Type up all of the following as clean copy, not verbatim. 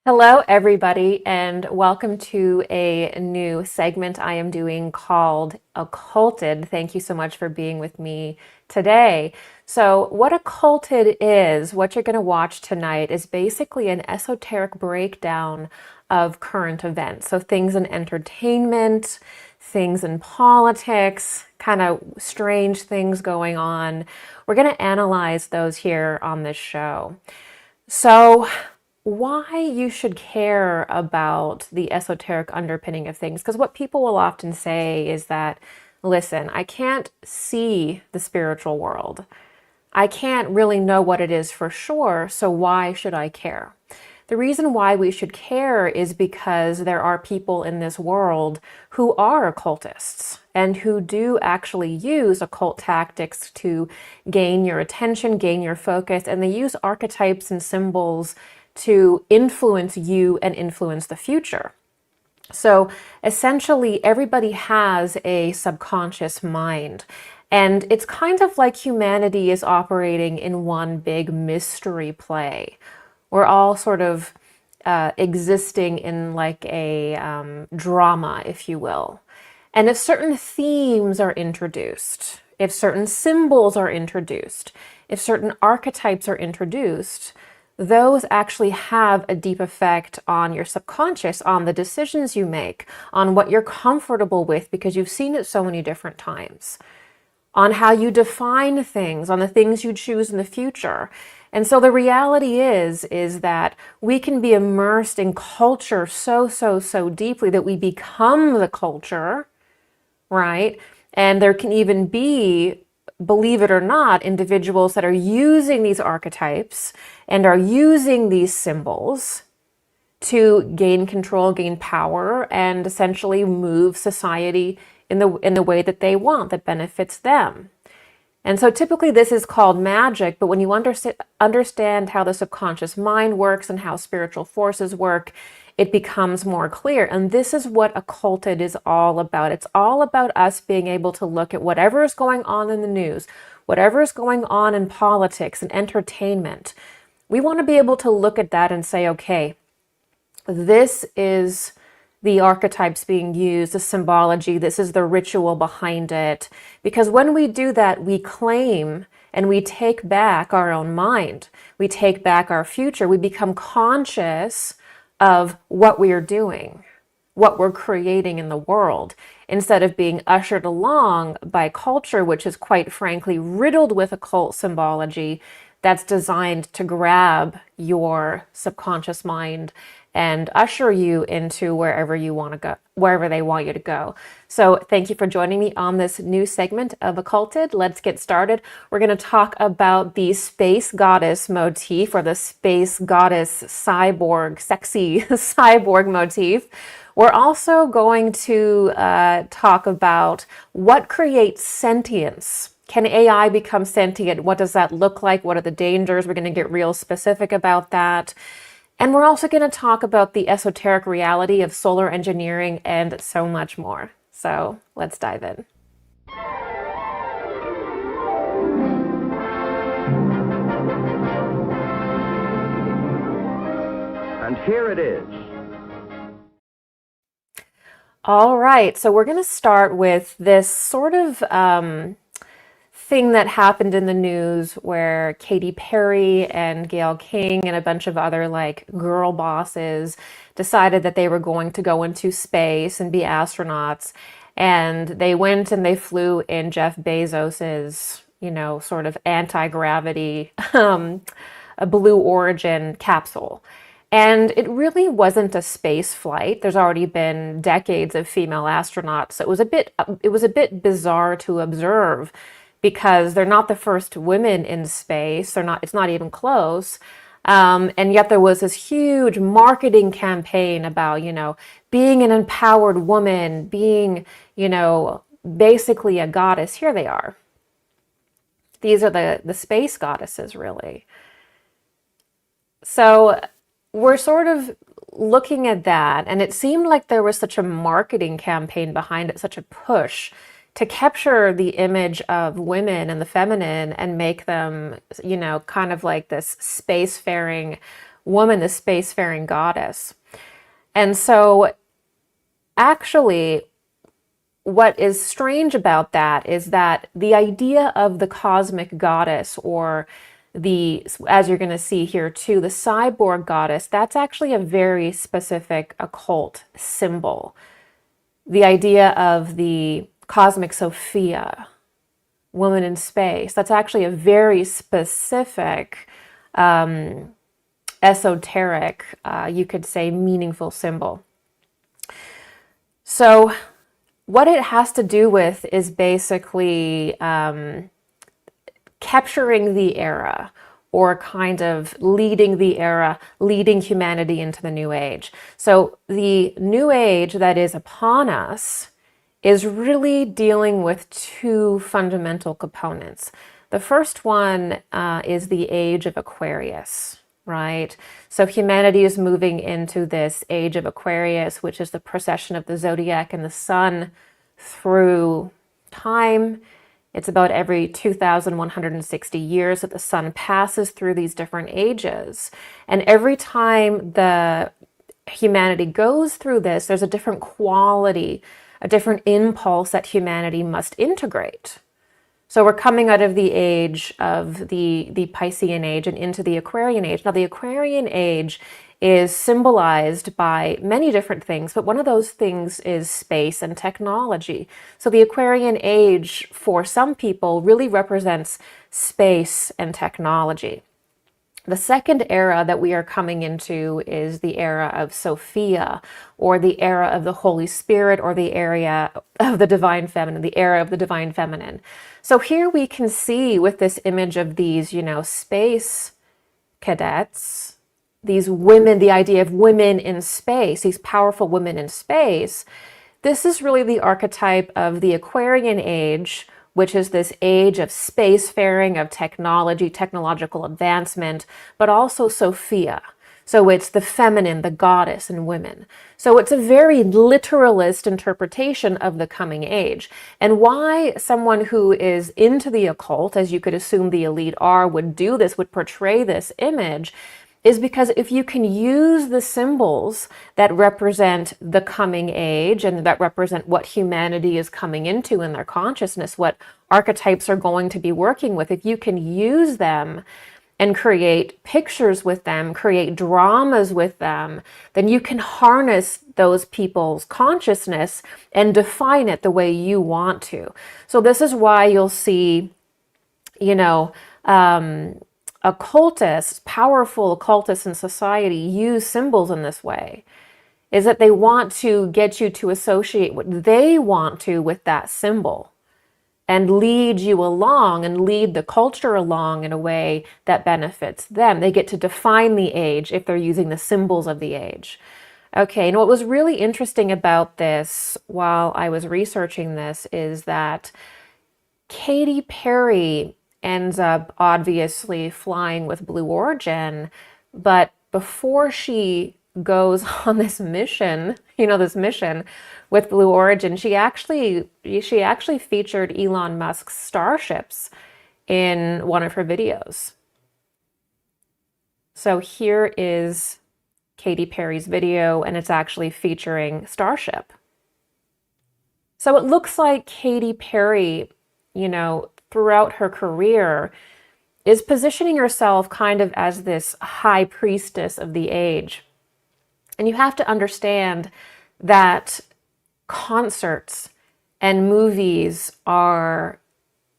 Hello, everybody, and welcome to a new segment I am doing called Occulted. Thank you so much for being with me today. So, what Occulted is, what you're going to watch tonight, is basically an esoteric breakdown of current events. So, things in entertainment, things in politics, kind of strange things going on. We're going to analyze those here on this show. So, why you should care about the esoteric underpinning of things? Because what people will often say is that, listen, I can't see the spiritual world. I can't really know what it is for sure, so why should I care? The reason why we should care is because there are people in this world who are occultists and who do actually use occult tactics to gain your attention, gain your focus, and they use archetypes and symbols to influence you and influence the future. So essentially, everybody has a subconscious mind. And it's kind of like humanity is operating in one big mystery play. We're all sort of existing in like a drama, if you will. And if certain themes are introduced, if certain symbols are introduced, if certain archetypes are introduced, those actually have a deep effect on your subconscious, on the decisions you make, on what you're comfortable with because you've seen it so many different times, on how you define things, on the things you choose in the future. And so the reality is that we can be immersed in culture so deeply that we become the culture, right? And there can even be, believe it or not, individuals that are using these archetypes and are using these symbols to gain control, gain power, and essentially move society in the way that they want, that benefits them. And so typically this is called magic, but when you understand how the subconscious mind works and how spiritual forces work, it becomes more clear. And this is what Occulted is all about. It's all about us being able to look at whatever is going on in the news, whatever is going on in politics and entertainment. We want to be able to look at that and say, okay, this is the archetypes being used, the symbology, this is the ritual behind it. Because when we do that, we claim and we take back our own mind. We take back our future. We become conscious of what we are doing, what we're creating in the world, instead of being ushered along by culture, which is quite frankly riddled with occult symbology that's designed to grab your subconscious mind and usher you into wherever you want to go, wherever they want you to go. So thank you for joining me on this new segment of Occulted. Let's get started. We're going to talk about the space goddess motif, or the space goddess cyborg, sexy cyborg motif. We're also going to talk about what creates sentience. Can AI become sentient? What does that look like? What are the dangers? We're going to get real specific about that. And we're also going to talk about the esoteric reality of solar engineering and so much more. So let's dive in. And here it is. All right, so we're going to start with this sort of thing that happened in the news where Katy Perry and Gayle King and a bunch of other like girl bosses decided that they were going to go into space and be astronauts. And they went and they flew in Jeff Bezos's, sort of anti-gravity, a Blue Origin capsule. And it really wasn't a space flight. There's already been decades of female astronauts. So it was a bit bizarre to observe, because they're not the first women in space. It's not even close. And yet there was this huge marketing campaign about, being an empowered woman, being, basically a goddess. Here they are. These are the space goddesses, really. So we're sort of looking at that, and it seemed like there was such a marketing campaign behind it, such a push to capture the image of women and the feminine and make them, kind of like this spacefaring woman, the spacefaring goddess. And so actually, what is strange about that is that the idea of the cosmic goddess, or the, as you're going to see here too, the cyborg goddess, that's actually a very specific occult symbol. The idea of the cosmic Sophia, woman in space, that's actually a very specific, esoteric, you could say meaningful symbol. So what it has to do with is basically capturing the era, or kind of leading the era, leading humanity into the new age. So the new age that is upon us is really dealing with two fundamental components. The first one is the age of Aquarius, right? So humanity is moving into this age of Aquarius, which is the precession of the zodiac and the sun through time. It's about every 2,160 years that the sun passes through these different ages. And every time the humanity goes through this, there's a different quality, a different impulse that humanity must integrate. So we're coming out of the age of the Piscean age and into the Aquarian age. Now, the Aquarian age is symbolized by many different things, but one of those things is space and technology. So the Aquarian age, for some people, really represents space and technology. The second era that we are coming into is the era of Sophia, or the era of the Holy Spirit, or the era of the divine feminine, the era of the divine feminine. So here we can see with this image of these, space cadets, these women, the idea of women in space, these powerful women in space. This is really the archetype of the Aquarian age, which is this age of spacefaring, of technology, technological advancement, but also Sophia. So it's the feminine, the goddess in women. So it's a very literalist interpretation of the coming age. And why someone who is into the occult, as you could assume the elite are, would do this, would portray this image, is because if you can use the symbols that represent the coming age and that represent what humanity is coming into in their consciousness, what archetypes are going to be working with, if you can use them and create pictures with them, create dramas with them, then you can harness those people's consciousness and define it the way you want to. So this is why you'll see, occultists, powerful occultists in society use symbols in this way, is that they want to get you to associate what they want to with that symbol and lead you along and lead the culture along in a way that benefits them. They get to define the age if they're using the symbols of the age. Okay, and what was really interesting about this while I was researching this is that Katy Perry ends up obviously flying with Blue Origin, but before she goes on this mission, this mission with Blue Origin, she actually featured Elon Musk's starships in one of her videos. So here is Katy Perry's video, and it's actually featuring Starship. So it looks like Katy Perry, throughout her career, is positioning herself kind of as this high priestess of the age. And you have to understand that concerts and movies are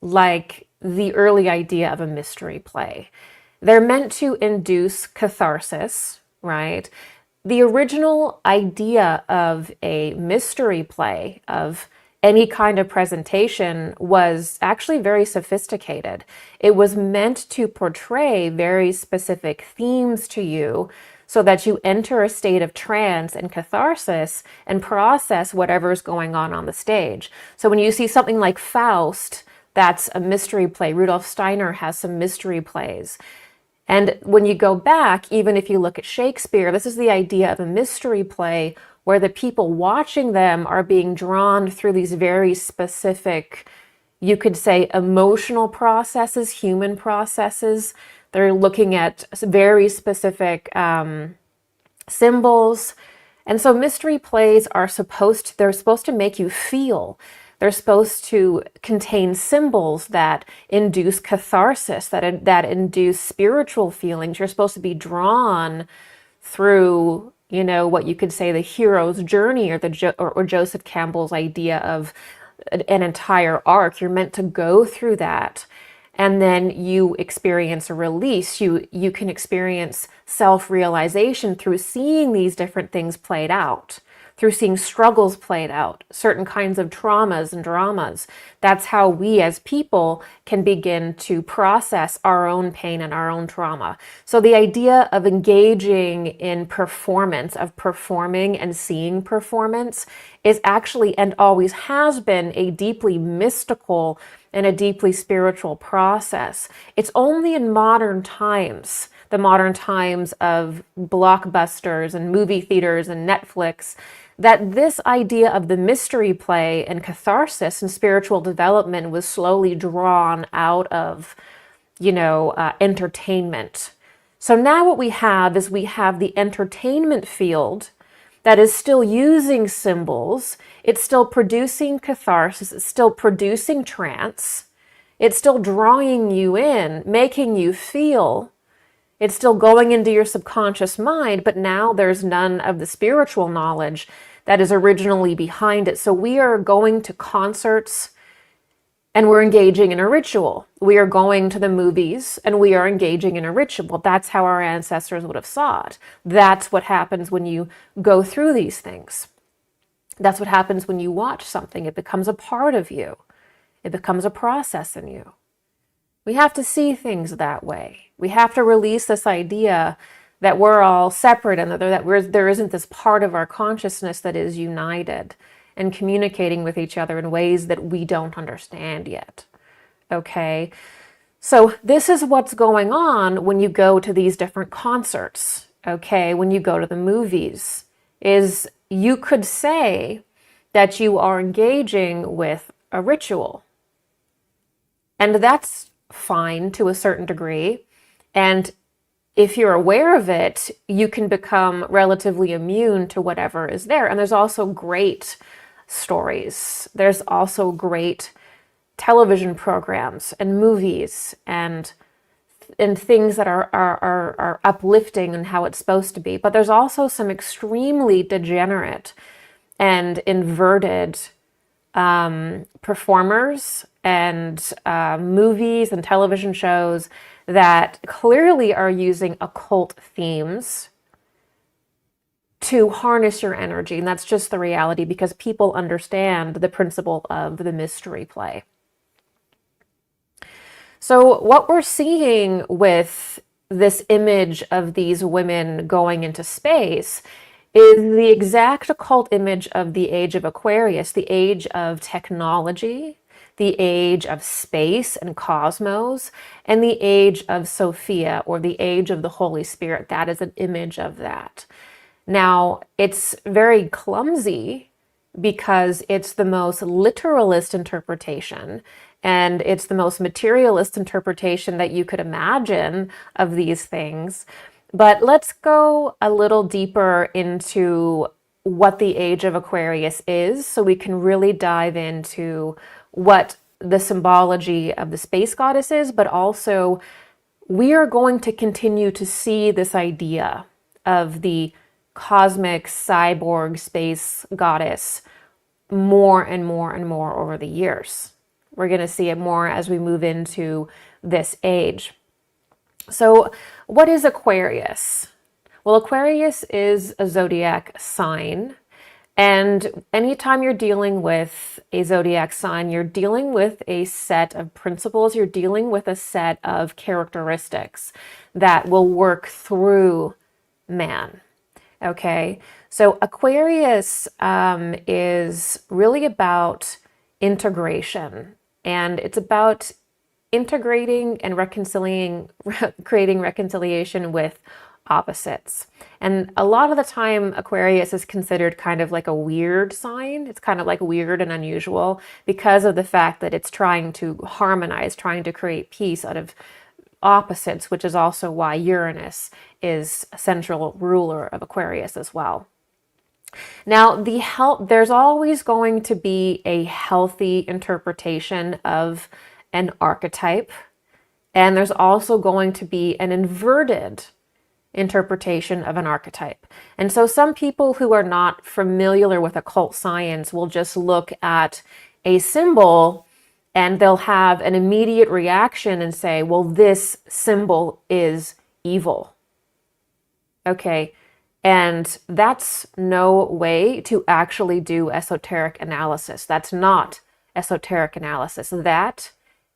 like the early idea of a mystery play. They're meant to induce catharsis, right? The original idea of a mystery play, of any kind of presentation, was actually very sophisticated. It was meant to portray very specific themes to you so that you enter a state of trance and catharsis and process whatever's going on the stage. So when you see something like Faust, that's a mystery play. Rudolf Steiner has some mystery plays. And when you go back, even if you look at Shakespeare, this is the idea of a mystery play where the people watching them are being drawn through these very specific, You could say emotional processes, human processes. They're looking at very specific symbols. And so mystery plays are they're supposed to make you feel. They're supposed to contain symbols that induce catharsis, that induce spiritual feelings. You're supposed to be drawn through, what you could say the hero's journey, or Joseph Campbell's idea of an entire arc. You're meant to go through that, and then you experience a release. You can experience self-realization through seeing these different things played out, through seeing struggles played out, certain kinds of traumas and dramas. That's how we as people can begin to process our own pain and our own trauma. So the idea of engaging in performance, of performing and seeing performance, is actually, and always has been, a deeply mystical and a deeply spiritual process. It's only in modern times, the modern times of blockbusters and movie theaters and Netflix, that this idea of the mystery play and catharsis and spiritual development was slowly drawn out of, entertainment. So now what we have is the entertainment field that is still using symbols. It's still producing catharsis. It's still producing trance. It's still drawing you in, making you feel. It's still going into your subconscious mind, but now there's none of the spiritual knowledge that is originally behind it. So we are going to concerts and we're engaging in a ritual. We are going to the movies and we are engaging in a ritual. That's how our ancestors would have saw it. That's what happens when you go through these things. That's what happens when you watch something. It becomes a part of you. It becomes a process in you. We have to see things that way. We have to release this idea that we're all separate and that there isn't this part of our consciousness that is united and communicating with each other in ways that we don't understand yet. Okay? So this is what's going on when you go to these different concerts. Okay? When you go to the movies, is you could say that you are engaging with a ritual. And that's fine to a certain degree. And if you're aware of it, you can become relatively immune to whatever is there. And there's also great stories. There's also great television programs and movies and things that are uplifting and how it's supposed to be. But there's also some extremely degenerate and inverted performers and movies and television shows that clearly are using occult themes to harness your energy. And that's just the reality, because people understand the principle of the mystery play. So what we're seeing with this image of these women going into space is the exact occult image of the age of Aquarius, the age of technology, the age of space and cosmos, and the age of Sophia, or the age of the Holy Spirit. That is an image of that. Now, it's very clumsy because it's the most literalist interpretation, and it's the most materialist interpretation that you could imagine of these things. But let's go a little deeper into what the age of Aquarius is, so we can really dive into what the symbology of the space goddess is, but also we are going to continue to see this idea of the cosmic cyborg space goddess more and more and more over the years. We're going to see it more as we move into this age. So what is Aquarius? Well, Aquarius is a zodiac sign. And anytime you're dealing with a zodiac sign, you're dealing with a set of principles, you're dealing with a set of characteristics that will work through man. Okay, so Aquarius is really about integration, and it's about integrating and creating reconciliation with opposites. And a lot of the time, Aquarius is considered kind of like a weird sign. It's kind of like weird and unusual because of the fact that it's trying to harmonize, trying to create peace out of opposites, which is also why Uranus is a central ruler of Aquarius as well. Now, there's always going to be a healthy interpretation of an archetype, and there's also going to be an inverted interpretation of an archetype. And so some people who are not familiar with occult science will just look at a symbol and they'll have an immediate reaction and say, well, this symbol is evil. Okay. And that's no way to actually do esoteric analysis. That's not esoteric analysis. That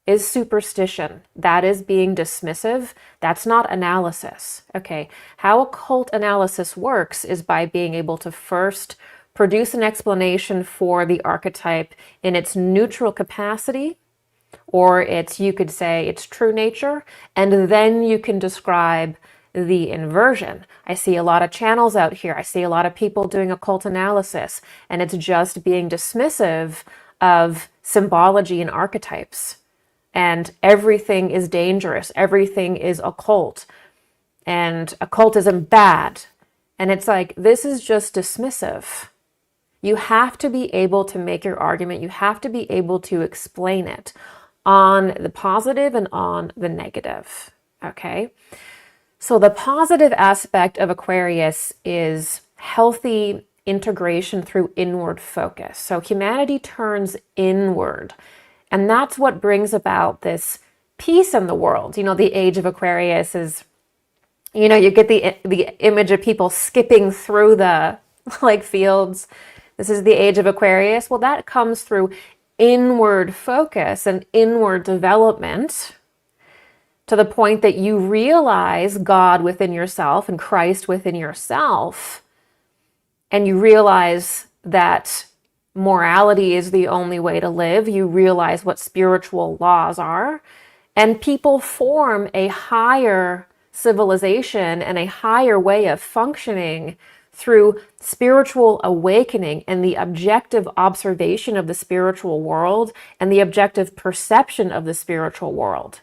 is superstition. That is being dismissive. That's not analysis. Okay. How occult analysis works is by being able to first produce an explanation for the archetype in its neutral capacity, or you could say its true nature, and then you can describe the inversion. I see a lot of channels out here. I see a lot of people doing occult analysis, and it's just being dismissive of symbology and archetypes. And everything is dangerous. Everything is occult. And occultism bad. And it's like, this is just dismissive. You have to be able to make your argument. You have to be able to explain it on the positive and on the negative. Okay? So the positive aspect of Aquarius is healthy integration through inward focus. So humanity turns inward, and that's what brings about this peace in the world. The age of Aquarius is, you get the image of people skipping through the fields. This is the age of Aquarius. Well, that comes through inward focus and inward development, to the point that you realize God within yourself and Christ within yourself, and you realize that morality is the only way to live. You realize what spiritual laws are, and people form a higher civilization and a higher way of functioning through spiritual awakening and the objective observation of the spiritual world and the objective perception of the spiritual world,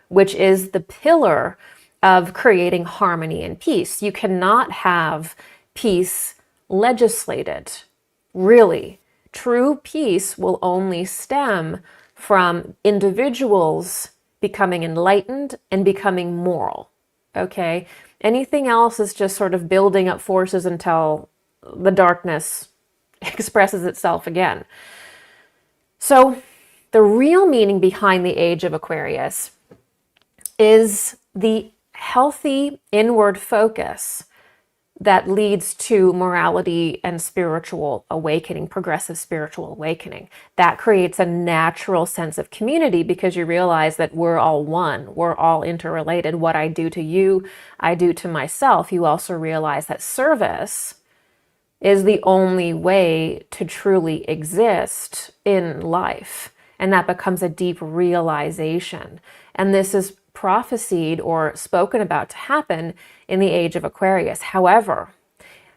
which is the pillar of creating harmony and peace. You cannot have peace legislated. Really, true peace will only stem from individuals becoming enlightened and becoming moral. Okay? Anything else is just sort of building up forces until the darkness expresses itself again. So, the real meaning behind the age of Aquarius is the healthy inward focus that leads to morality and spiritual awakening, progressive spiritual awakening. That creates a natural sense of community because you realize that we're all one, we're all interrelated. What I do to you, I do to myself. You also realize that service is the only way to truly exist in life. And that becomes a deep realization. And this is prophesied or spoken about to happen in the age of Aquarius. However,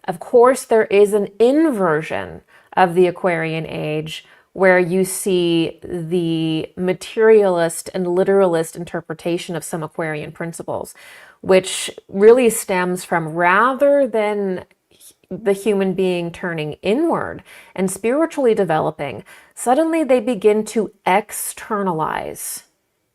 of course, there is an inversion of the Aquarian age where you see the materialist and literalist interpretation of some Aquarian principles, which really stems from, rather than the human being turning inward and spiritually developing, suddenly they begin to externalize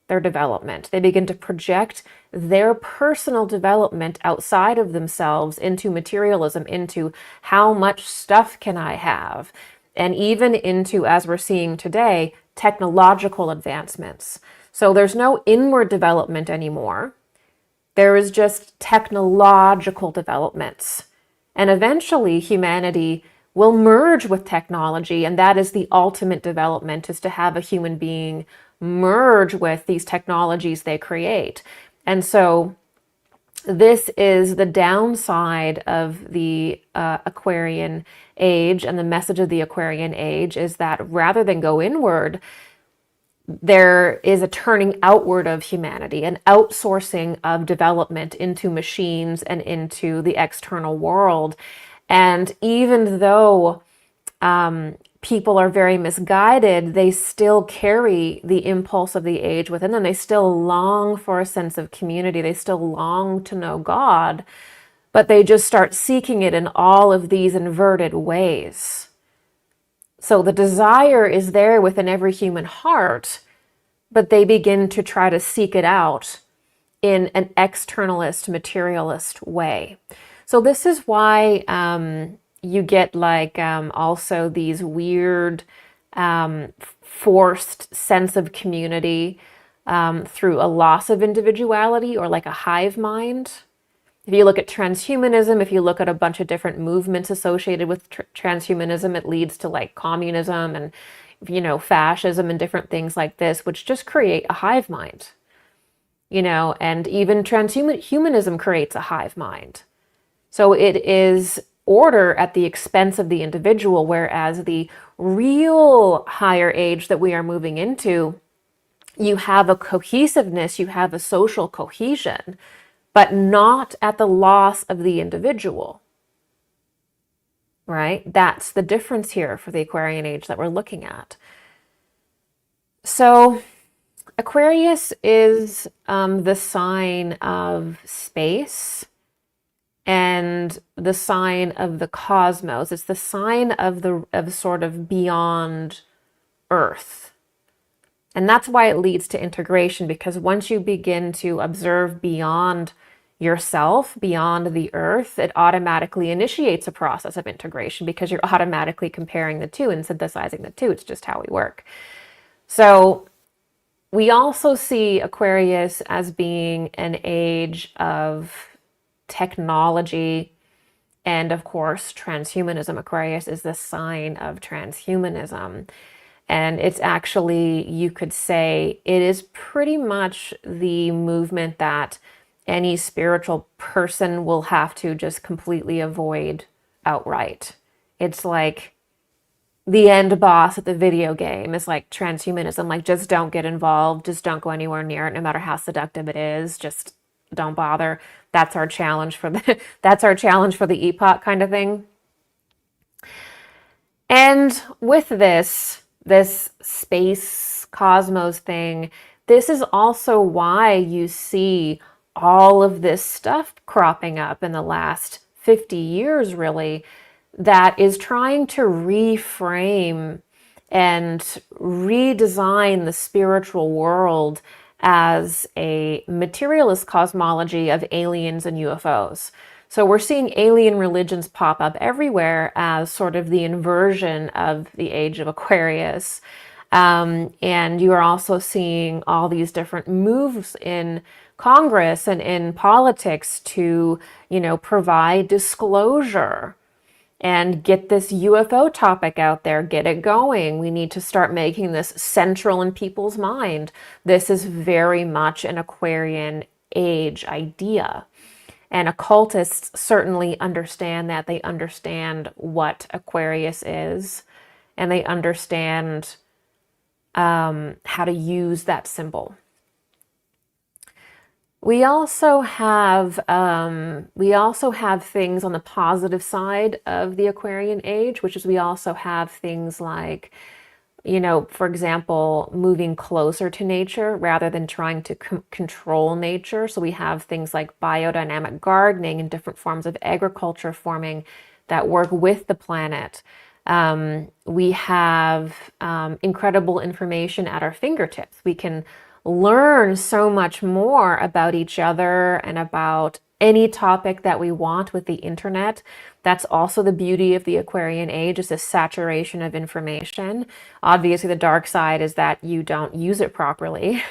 their development. They begin to project their personal development outside of themselves into materialism, into how much stuff can I have, and even into, as we're seeing today, technological advancements. So there's no inward development anymore. There is just technological developments. And eventually humanity will merge with technology, and that is the ultimate development, is to have a human being merge with these technologies they create. And so this is the downside of the Aquarian age, and the message of the Aquarian age is that rather than go inward, there is a turning outward of humanity, an outsourcing of development into machines and into the external world. And even though people are very misguided, they still carry the impulse of the age within them. They still long for a sense of community. They still long to know God, but they just start seeking it in all of these inverted ways. So the desire is there within every human heart, but they begin to try to seek it out in an externalist, materialist way. So this is why you get like also these weird forced sense of community through a loss of individuality, or like a hive mind. If you look at transhumanism, if you look at a bunch of different movements associated with transhumanism, it leads to like communism and, fascism and different things like this, which just create a hive mind, and even transhumanism creates a hive mind. So it is order at the expense of the individual, whereas the real higher age that we are moving into, you have a cohesiveness, you have a social cohesion, but not at the loss of the individual, right? That's the difference here for the Aquarian age that we're looking at. So Aquarius is the sign of space and the sign of the cosmos. It's the sign of sort of beyond Earth. And that's why it leads to integration, because once you begin to observe beyond yourself, beyond the earth, it automatically initiates a process of integration, because you're automatically comparing the two and synthesizing the two. It's just how we work. So we also see Aquarius as being an age of technology. And of course, transhumanism. Aquarius is the sign of transhumanism. And it's actually, you could say, it is pretty much the movement that any spiritual person will have to just completely avoid outright. It's like the end boss at the video game is like transhumanism. Like, just don't get involved. Just don't go anywhere near it, no matter how seductive it is. Just don't bother. That's our challenge for that's our challenge for the epoch, kind of thing. And with this space cosmos thing, this is also why you see all of this stuff cropping up in the last 50 years, really, that is trying to reframe and redesign the spiritual world as a materialist cosmology of aliens and UFOs. So we're seeing alien religions pop up everywhere as sort of the inversion of the age of Aquarius. And you are also seeing all these different moves in Congress and in politics to, provide disclosure and get this UFO topic out there, get it going. We need to start making this central in people's mind. This is very much an Aquarian age idea. And occultists certainly understand that. They understand what Aquarius is, and they understand how to use that symbol. We also have things on the positive side of the Aquarian age, which is we also have things like, for example, moving closer to nature rather than trying to control nature. So we have things like biodynamic gardening and different forms of agriculture forming that work with the planet. We have incredible information at our fingertips. We can learn so much more about each other and about any topic that we want with the internet. That's also the beauty of the Aquarian age, is this saturation of information. Obviously, the dark side is that you don't use it properly,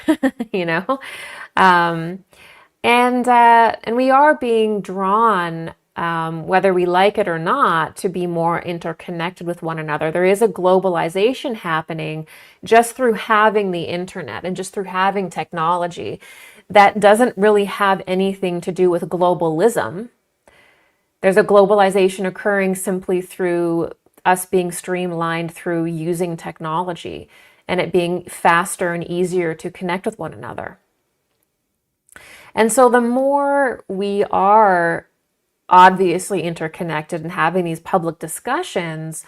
and we are being drawn, whether we like it or not, to be more interconnected with one another. There is a globalization happening just through having the internet and just through having technology that doesn't really have anything to do with globalism. There's a globalization occurring simply through us being streamlined through using technology. and it being faster and easier to connect with one another. And so the more we are obviously interconnected and having these public discussions,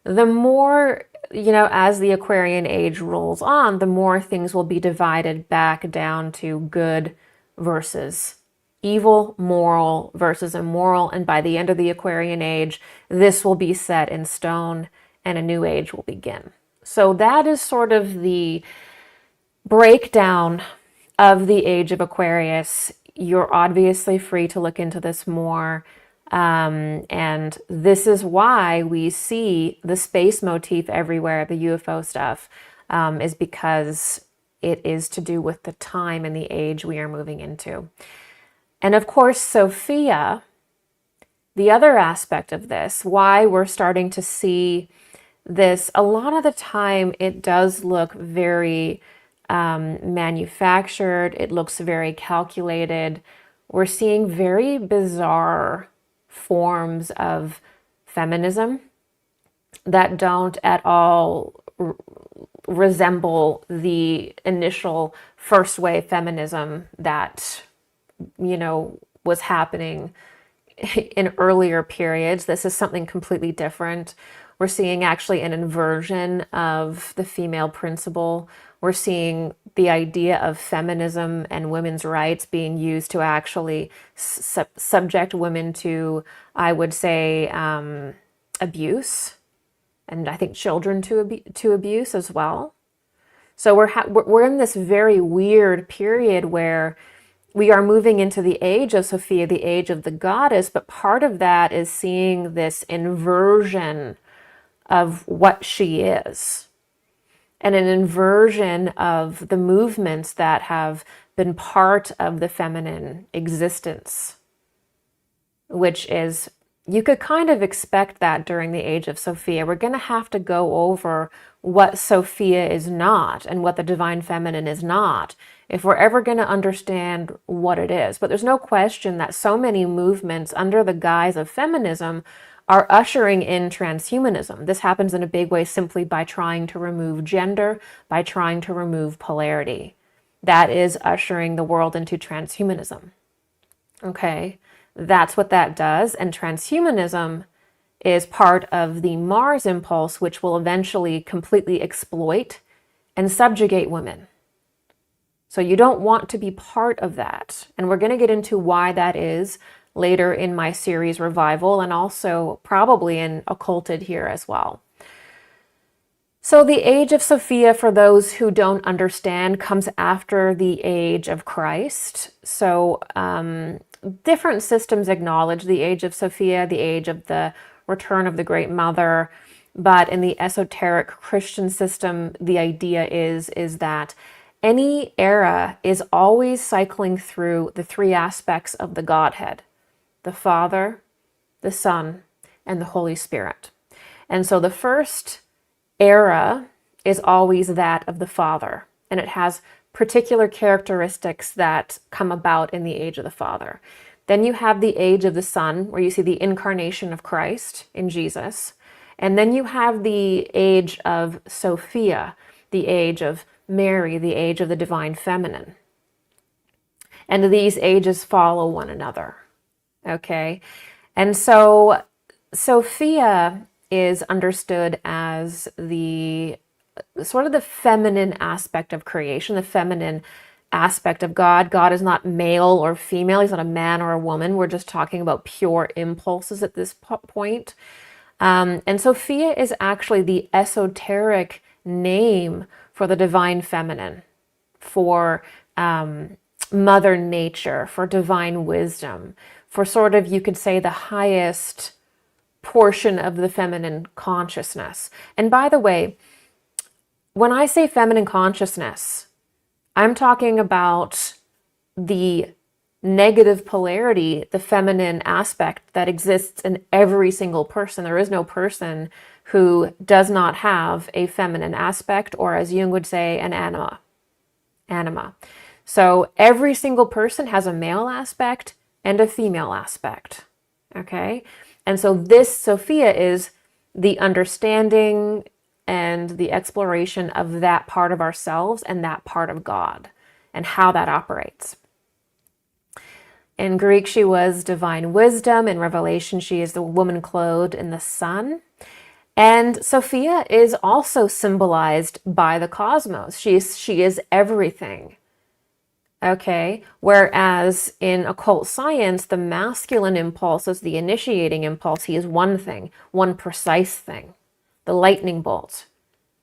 the more, as the Aquarian age rolls on, the more things will be divided back down to good versus evil, moral versus immoral. And by the end of the Aquarian age, this will be set in stone and a new age will begin. So that is sort of the breakdown of the age of Aquarius. You're obviously free to look into this more. And this is why we see the space motif everywhere, the UFO stuff, is because it is to do with the time and the age we are moving into. And of course, Sophia, the other aspect of this, why we're starting to see this, a lot of the time it does look very manufactured. It looks very calculated. We're seeing very bizarre forms of feminism that don't at all resemble the initial first wave feminism that, was happening in earlier periods. This is something completely different. We're seeing actually an inversion of the female principle. We're seeing the idea of feminism and women's rights being used to actually subject women to, I would say, abuse, and I think children to abuse as well. So we're in this very weird period where we are moving into the age of Sophia, the age of the goddess, but part of that is seeing this inversion of what she is, and an inversion of the movements that have been part of the feminine existence, which is, you could kind of expect that during the age of Sophia. We're going to have to go over what Sophia is not and what the divine feminine is not if we're ever going to understand what it is. But there's no question that so many movements under the guise of feminism are ushering in transhumanism. This happens in a big way simply by trying to remove gender, by trying to remove polarity. That is ushering the world into transhumanism. Okay, that's what that does. And transhumanism is part of the Mars impulse, which will eventually completely exploit and subjugate women. So you don't want to be part of that. And we're going to get into why that is later in my series Revival, and also probably in Occulted here as well. So the age of Sophia, for those who don't understand, comes after the age of Christ. So different systems acknowledge the age of Sophia, the age of the return of the Great Mother. But in the esoteric Christian system, the idea is that any era is always cycling through the three aspects of the Godhead: the Father, the Son, and the Holy Spirit. And so the first era is always that of the Father, and it has particular characteristics that come about in the age of the Father. Then you have the age of the Son, where you see the incarnation of Christ in Jesus. And then you have the age of Sophia, the age of Mary, the age of the divine feminine. And these ages follow one another. Okay? And so Sophia is understood as the sort of the feminine aspect of creation, the feminine aspect of God. God is not male or female. He's not a man or a woman. We're just talking about pure impulses at this point. And Sophia is actually the esoteric name for the divine feminine, for Mother Nature, for divine wisdom, for sort of, you could say, the highest portion of the feminine consciousness. And by the way, when I say feminine consciousness, I'm talking about the negative polarity, the feminine aspect that exists in every single person. There is no person who does not have a feminine aspect, or as Jung would say, an anima. So every single person has a male aspect and a female aspect. Okay? And so this Sophia is the understanding, and the exploration of that part of ourselves and that part of God and how that operates. In Greek, she was divine wisdom. In Revelation, she is the woman clothed in the sun. And Sophia is also symbolized by the cosmos. She is everything. Okay, whereas in occult science, the masculine impulse is the initiating impulse. He is one thing, one precise thing, the lightning bolt,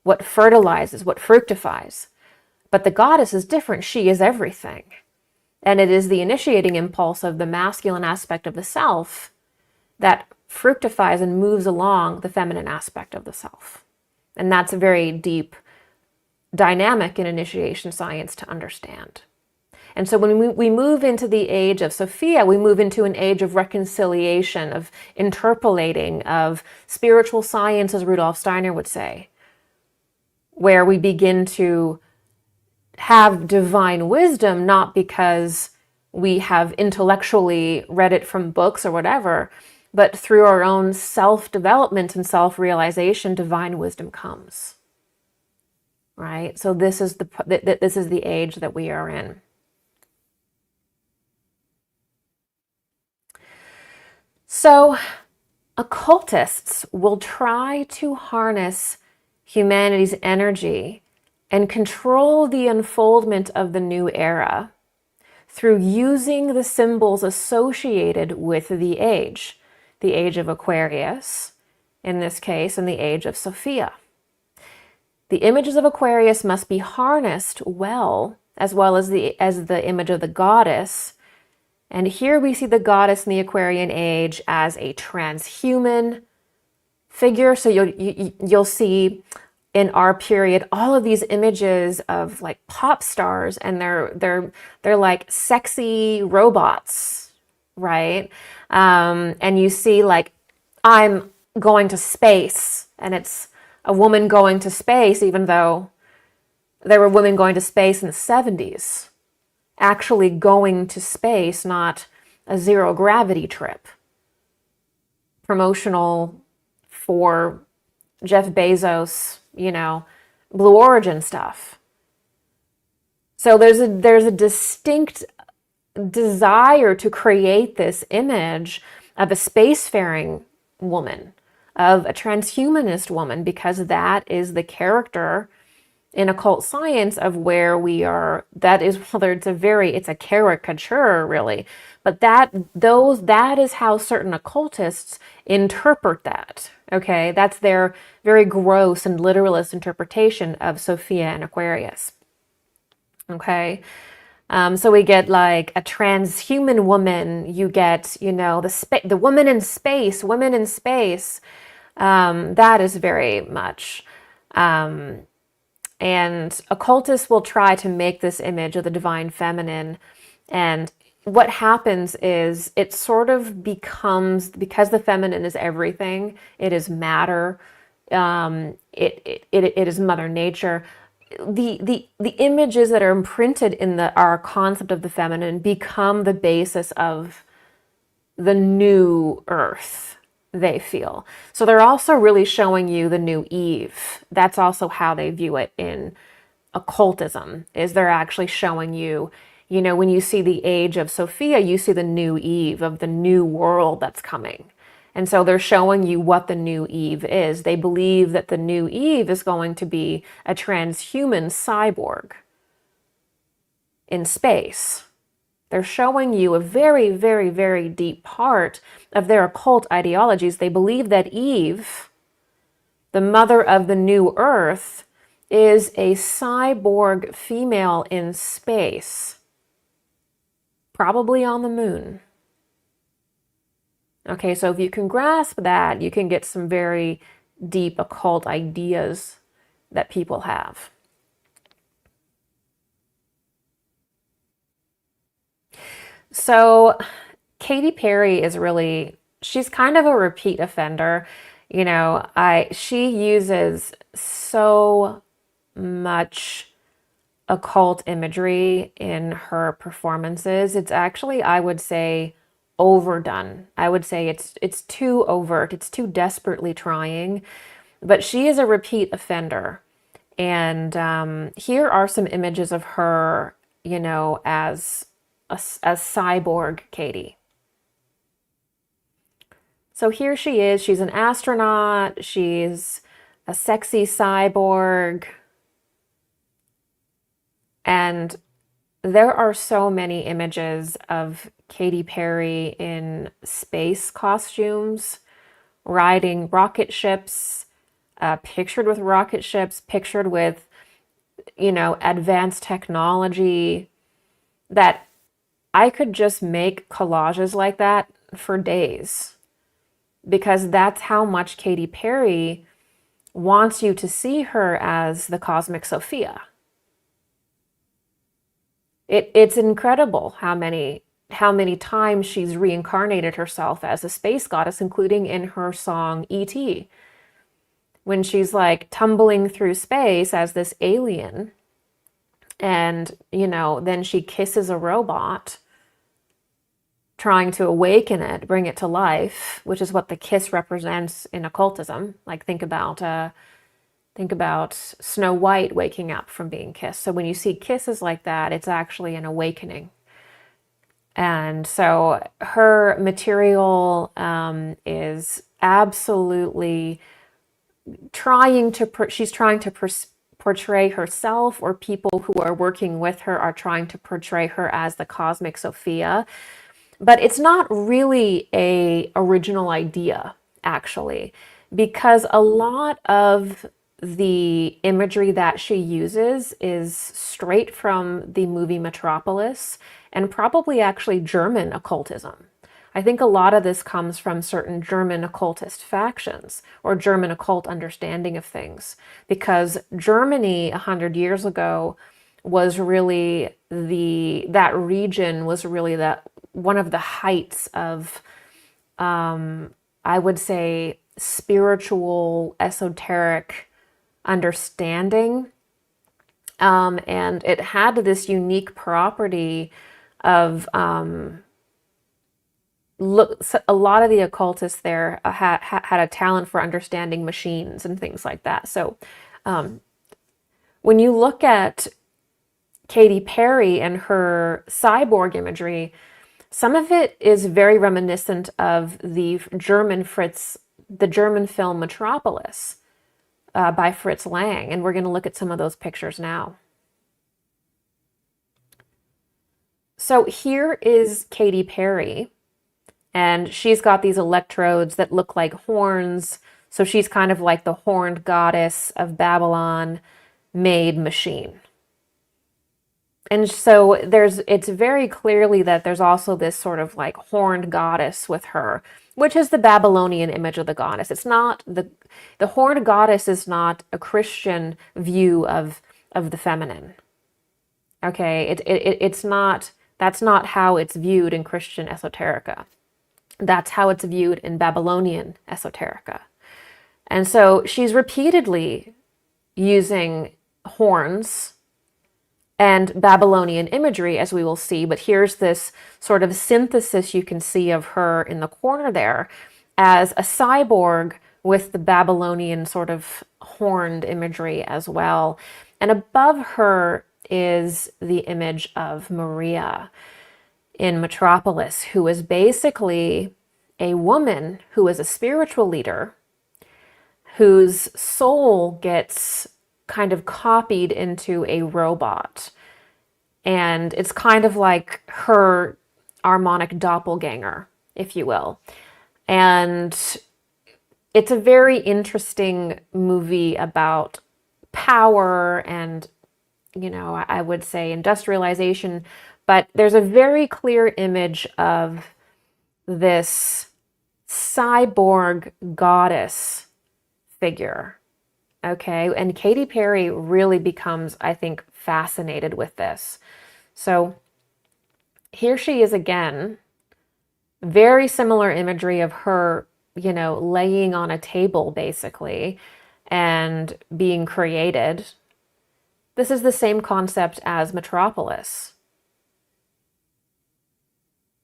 what fertilizes, what fructifies. But the goddess is different. She is everything. And it is the initiating impulse of the masculine aspect of the self that fructifies and moves along the feminine aspect of the self. And that's a very deep dynamic in initiation science to understand. And so when we move into the age of Sophia, we move into an age of reconciliation, of interpolating, of spiritual science, as Rudolf Steiner would say, where we begin to have divine wisdom, not because we have intellectually read it from books or whatever, but through our own self-development and self-realization, divine wisdom comes. Right? So this is the age that we are in. So occultists will try to harness humanity's energy and control the unfoldment of the new era through using the symbols associated with the age of Aquarius, in this case, and the age of Sophia. The images of Aquarius must be harnessed well as the image of the goddess. And here we see the goddess in the Aquarian age as a transhuman figure. So you'll see in our period all of these images of like pop stars, and they're like sexy robots, right? And you see like, I'm going to space, and it's a woman going to space, even though there were women going to space in the 70s. Actually going to space, not a zero gravity trip. Promotional for Jeff Bezos, Blue Origin stuff. So there's a distinct desire to create this image of a spacefaring woman, of a transhumanist woman, because that is the character in occult science of where we are. That is, it's a caricature really, but that is how certain occultists interpret that. Okay, that's their very gross and literalist interpretation of Sophia and Aquarius. Okay, so we get like a transhuman woman. You get, the woman in space, women in space. That is very much. And occultists will try to make this image of the divine feminine. And what happens is it sort of becomes, because the feminine is everything, it is matter, it is Mother Nature. The images that are imprinted in our concept of the feminine become the basis of the new earth, they feel. So they're also really showing you the new Eve. That's also how they view it in occultism, is they're actually showing you, when you see the age of Sophia, you see the new Eve of the new world that's coming. And so they're showing you what the new Eve is. They believe that the new Eve is going to be a transhuman cyborg in space. They're showing you a very, very, very deep part of their occult ideologies. They believe that Eve, the mother of the new earth, is a cyborg female in space, probably on the moon. Okay, so if you can grasp that, you can get some very deep occult ideas that people have. So Katy Perry is she's kind of a repeat offender. She uses so much occult imagery in her performances. It's actually, I would say, overdone. I would say it's too overt. It's too desperately trying. But she is a repeat offender. And here are some images of her, as cyborg Katie. So here she is. She's an astronaut. She's a sexy cyborg. And there are so many images of Katy Perry in space costumes, riding rocket ships, pictured with rocket ships, pictured with, advanced technology, that I could just make collages like that for days, because that's how much Katy Perry wants you to see her as the cosmic Sophia. It's incredible how many times she's reincarnated herself as a space goddess, including in her song E.T., when she's like tumbling through space as this alien, and then she kisses a robot, trying to awaken it, bring it to life, which is what the kiss represents in occultism. Like think about Snow White waking up from being kissed. So when you see kisses like that, it's actually an awakening. And so her material is absolutely she's trying to portray herself, or people who are working with her are trying to portray her as the cosmic Sophia. But it's not really a original idea, actually, because a lot of the imagery that she uses is straight from the movie Metropolis, and probably actually German occultism. I think a lot of this comes from certain German occultist factions, or German occult understanding of things, because Germany 100 years ago was really that region was really one of the heights of, I would say, spiritual, esoteric understanding. And it had this unique property of, a lot of the occultists there had a talent for understanding machines and things like that. So when you look at Katy Perry and her cyborg imagery, some of it is very reminiscent of the German film Metropolis by Fritz Lang, and we're going to look at some of those pictures now. So here is Katy Perry, and she's got these electrodes that look like horns. So she's kind of like the horned goddess of Babylon made machine. And so it's very clearly that there's also this sort of like horned goddess with her, which is the Babylonian image of the goddess. It's not the horned goddess is not a Christian view of the feminine. Okay, it's not, that's not how it's viewed in Christian esoterica. That's how it's viewed in Babylonian esoterica. And so she's repeatedly using horns and Babylonian imagery, as we will see. But here's this sort of synthesis you can see of her in the corner there as a cyborg with the Babylonian sort of horned imagery as well. And above her is the image of Maria in Metropolis, who is basically a woman who is a spiritual leader whose soul gets kind of copied into a robot. And it's kind of like her harmonic doppelganger, if you will. And it's a very interesting movie about power and, I would say industrialization. But there's a very clear image of this cyborg goddess figure. Okay, and Katy Perry really becomes, I think, fascinated with this. So here she is again, very similar imagery of her, laying on a table basically and being created. This is the same concept as Metropolis.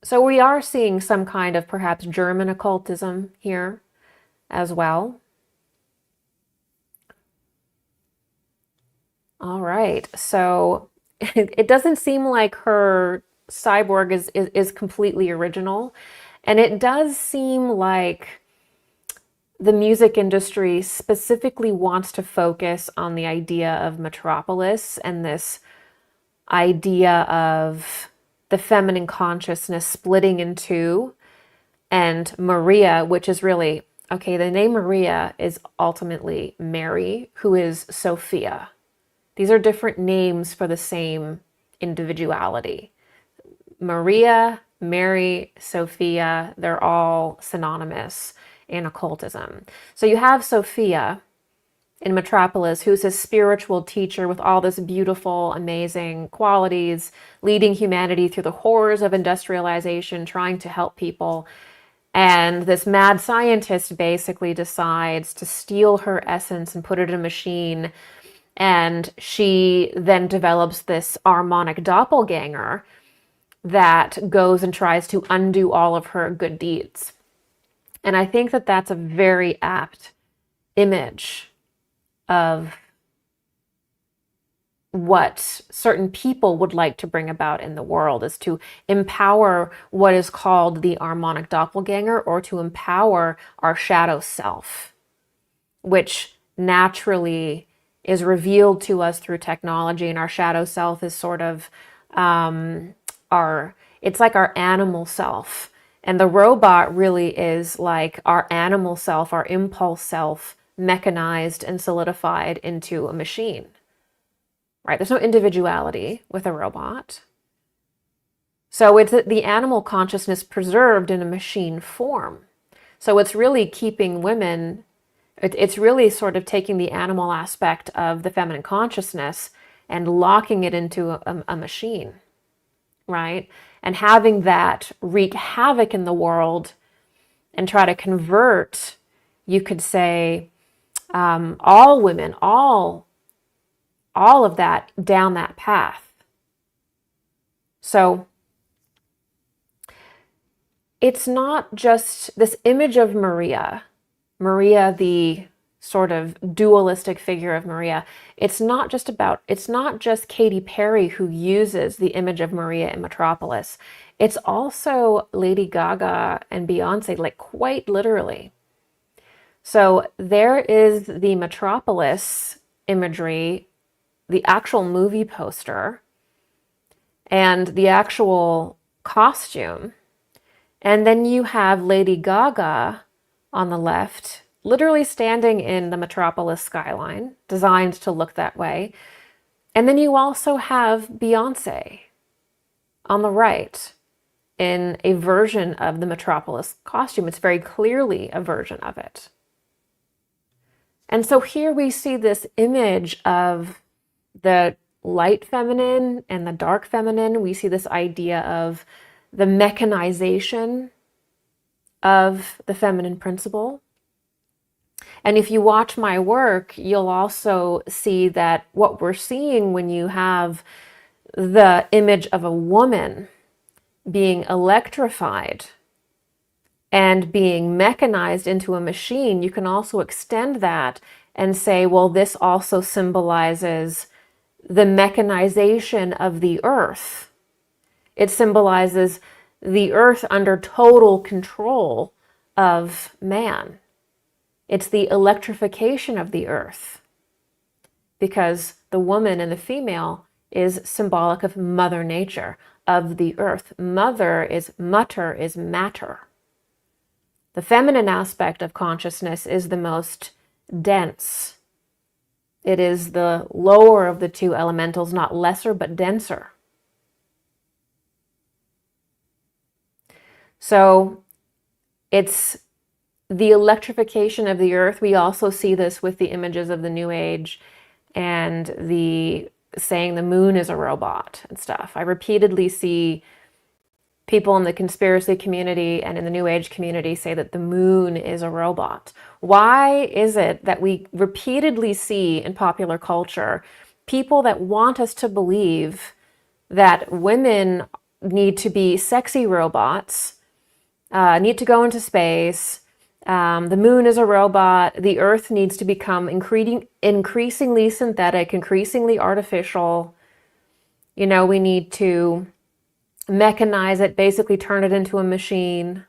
So we are seeing some kind of perhaps German occultism here as well. All right. So it doesn't seem like her cyborg is completely original. And it does seem like the music industry specifically wants to focus on the idea of Metropolis and this idea of the feminine consciousness splitting in two, and Maria, which is really, okay, the name Maria is ultimately Mary, who is Sophia. These are different names for the same individuality. Maria, Mary, Sophia, they're all synonymous in occultism. So you have Sophia in Metropolis, who's a spiritual teacher with all this beautiful, amazing qualities, leading humanity through the horrors of industrialization, trying to help people. And this mad scientist basically decides to steal her essence and put it in a machine. And she then develops this harmonic doppelganger that goes and tries to undo all of her good deeds. And I think that that's a very apt image of what certain people would like to bring about in the world, is to empower what is called the harmonic doppelganger, or to empower our shadow self, which naturally is revealed to us through technology. And our shadow self is sort of it's like our animal self. And the robot really is like our animal self, our impulse self, mechanized and solidified into a machine, right? There's no individuality with a robot. So it's the animal consciousness preserved in a machine form. So it's really keeping women, it's really sort of taking the animal aspect of the feminine consciousness and locking it into a machine, right? And having that wreak havoc in the world and try to convert, you could say, all women, all of that down that path. So it's not just this image of Maria, the sort of dualistic figure of Maria. It's not just Katy Perry who uses the image of Maria in Metropolis. It's also Lady Gaga and Beyonce, like quite literally. So there is the Metropolis imagery, the actual movie poster, and the actual costume. And then you have Lady Gaga on the left, literally standing in the Metropolis skyline, designed to look that way. And then you also have Beyonce on the right in a version of the Metropolis costume. It's very clearly a version of it. And so here we see this image of the light feminine and the dark feminine. We see this idea of the mechanization of the feminine principle. And if you watch my work, you'll also see that what we're seeing when you have the image of a woman being electrified and being mechanized into a machine, you can also extend that and say, well, this also symbolizes the mechanization of the earth. It symbolizes the earth under total control of man. It's the electrification of the earth, because the woman and the female is symbolic of Mother Nature, of the earth. Mother is matter, is matter. The feminine aspect of consciousness is the most dense. It is the lower of the two elementals, not lesser, but denser. So it's the electrification of the earth. We also see this with the images of the New Age and the saying the moon is a robot and stuff. I repeatedly see people in the conspiracy community and in the New Age community say that the moon is a robot. Why is it that we repeatedly see in popular culture people that want us to believe that women need to be sexy robots, need to go into space, The moon is a robot. The earth needs to become increasingly synthetic, increasingly artificial. You know, we need to mechanize it, basically turn it into a machine.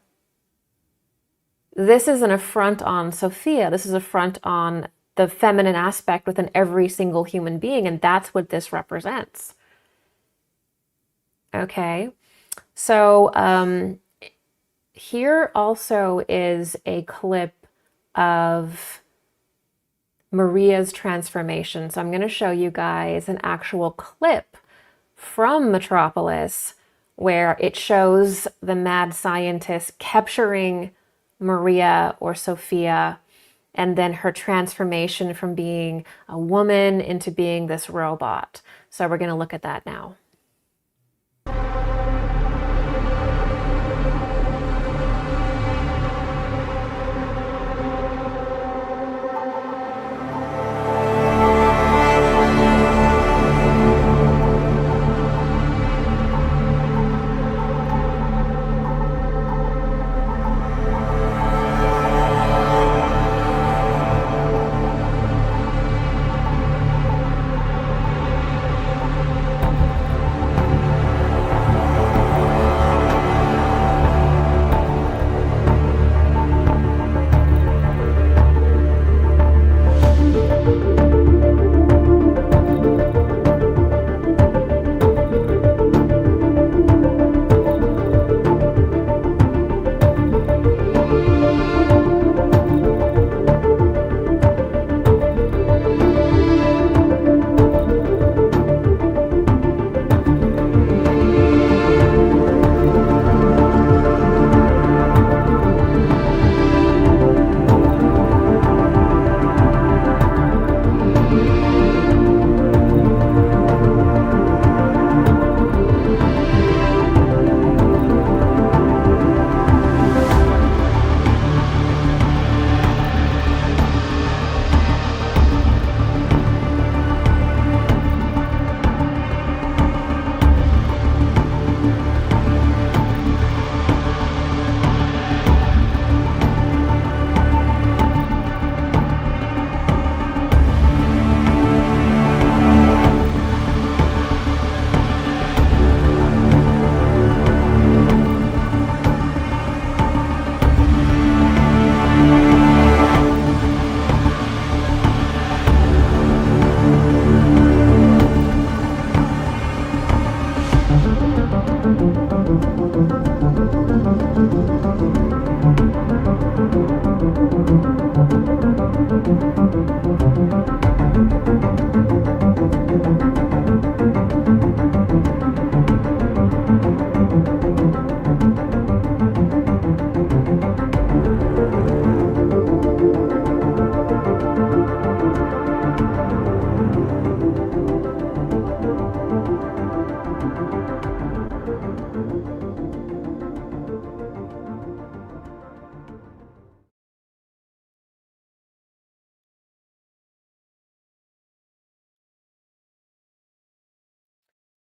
This is an affront on Sophia. This is an affront on the feminine aspect within every single human being, and that's what this represents. Okay, so here also is a clip of Maria's transformation. So I'm going to show you guys an actual clip from Metropolis where it shows the mad scientist capturing Maria or Sophia, and then her transformation from being a woman into being this robot. So we're going to look at that now.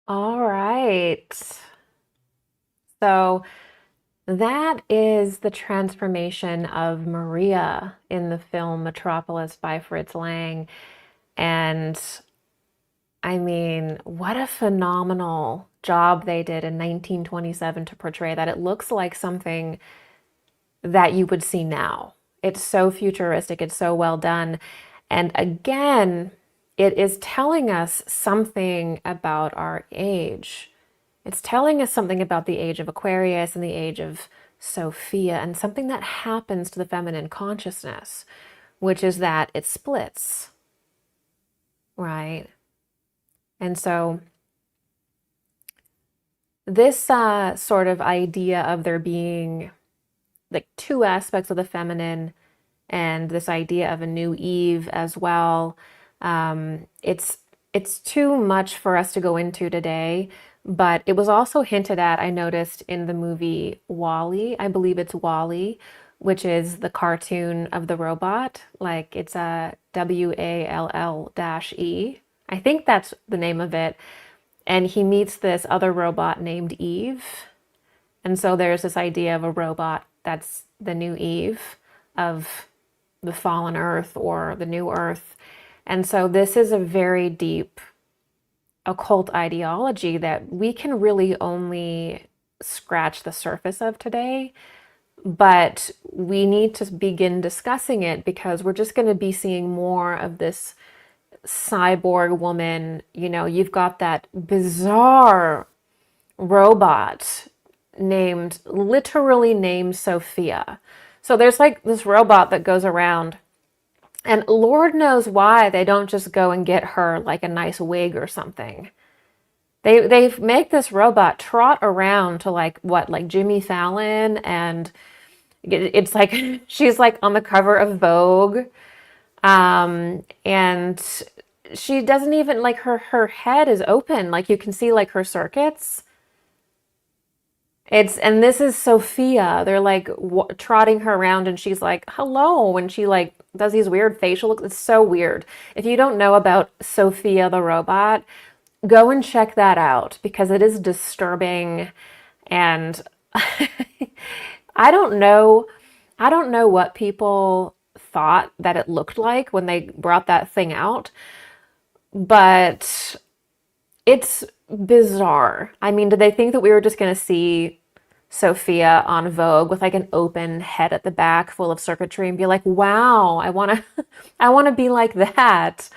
All right. So that is the transformation of Maria in the film Metropolis by Fritz Lang. And I mean, what a phenomenal job they did in 1927 to portray that. It looks like something that you would see now. It's so futuristic, it's so well done. And again, it is telling us something about our age. It's telling us something about the age of Aquarius and the age of Sophia, and something that happens to the feminine consciousness, which is that it splits, right? And so this sort of idea of there being like two aspects of the feminine, and this idea of a new Eve as well, it's too much for us to go into today. But it was also hinted at, I noticed, in the movie Wall-E. I believe it's Wall-E, which is the cartoon of the robot. Like, it's a WALL-E. I think that's the name of it. And he meets this other robot named Eve. And so there's this idea of a robot that's the new Eve. of the fallen earth or the new earth. And so this is a very deep occult ideology that we can really only scratch the surface of today. But we need to begin discussing it because we're just going to be seeing more of this cyborg woman. You know, you've got that bizarre robot literally named Sophia. So there's like this robot that goes around, and Lord knows why they don't just go and get her like a nice wig or something. They make this robot trot around to like Jimmy Fallon, and it's like she's like on the cover of Vogue, and she doesn't even like her head is open, like you can see like her circuits. And this is Sophia. They're like trotting her around, and she's like, hello. And she like does these weird facial looks. It's so weird. If you don't know about Sophia the robot, go and check that out because it is disturbing. And I don't know. I don't know what people thought that it looked like when they brought that thing out, but it's bizarre. I mean, did they think that we were just going to see Sophia on Vogue with like an open head at the back full of circuitry and be like, wow, I want to I want to be like that.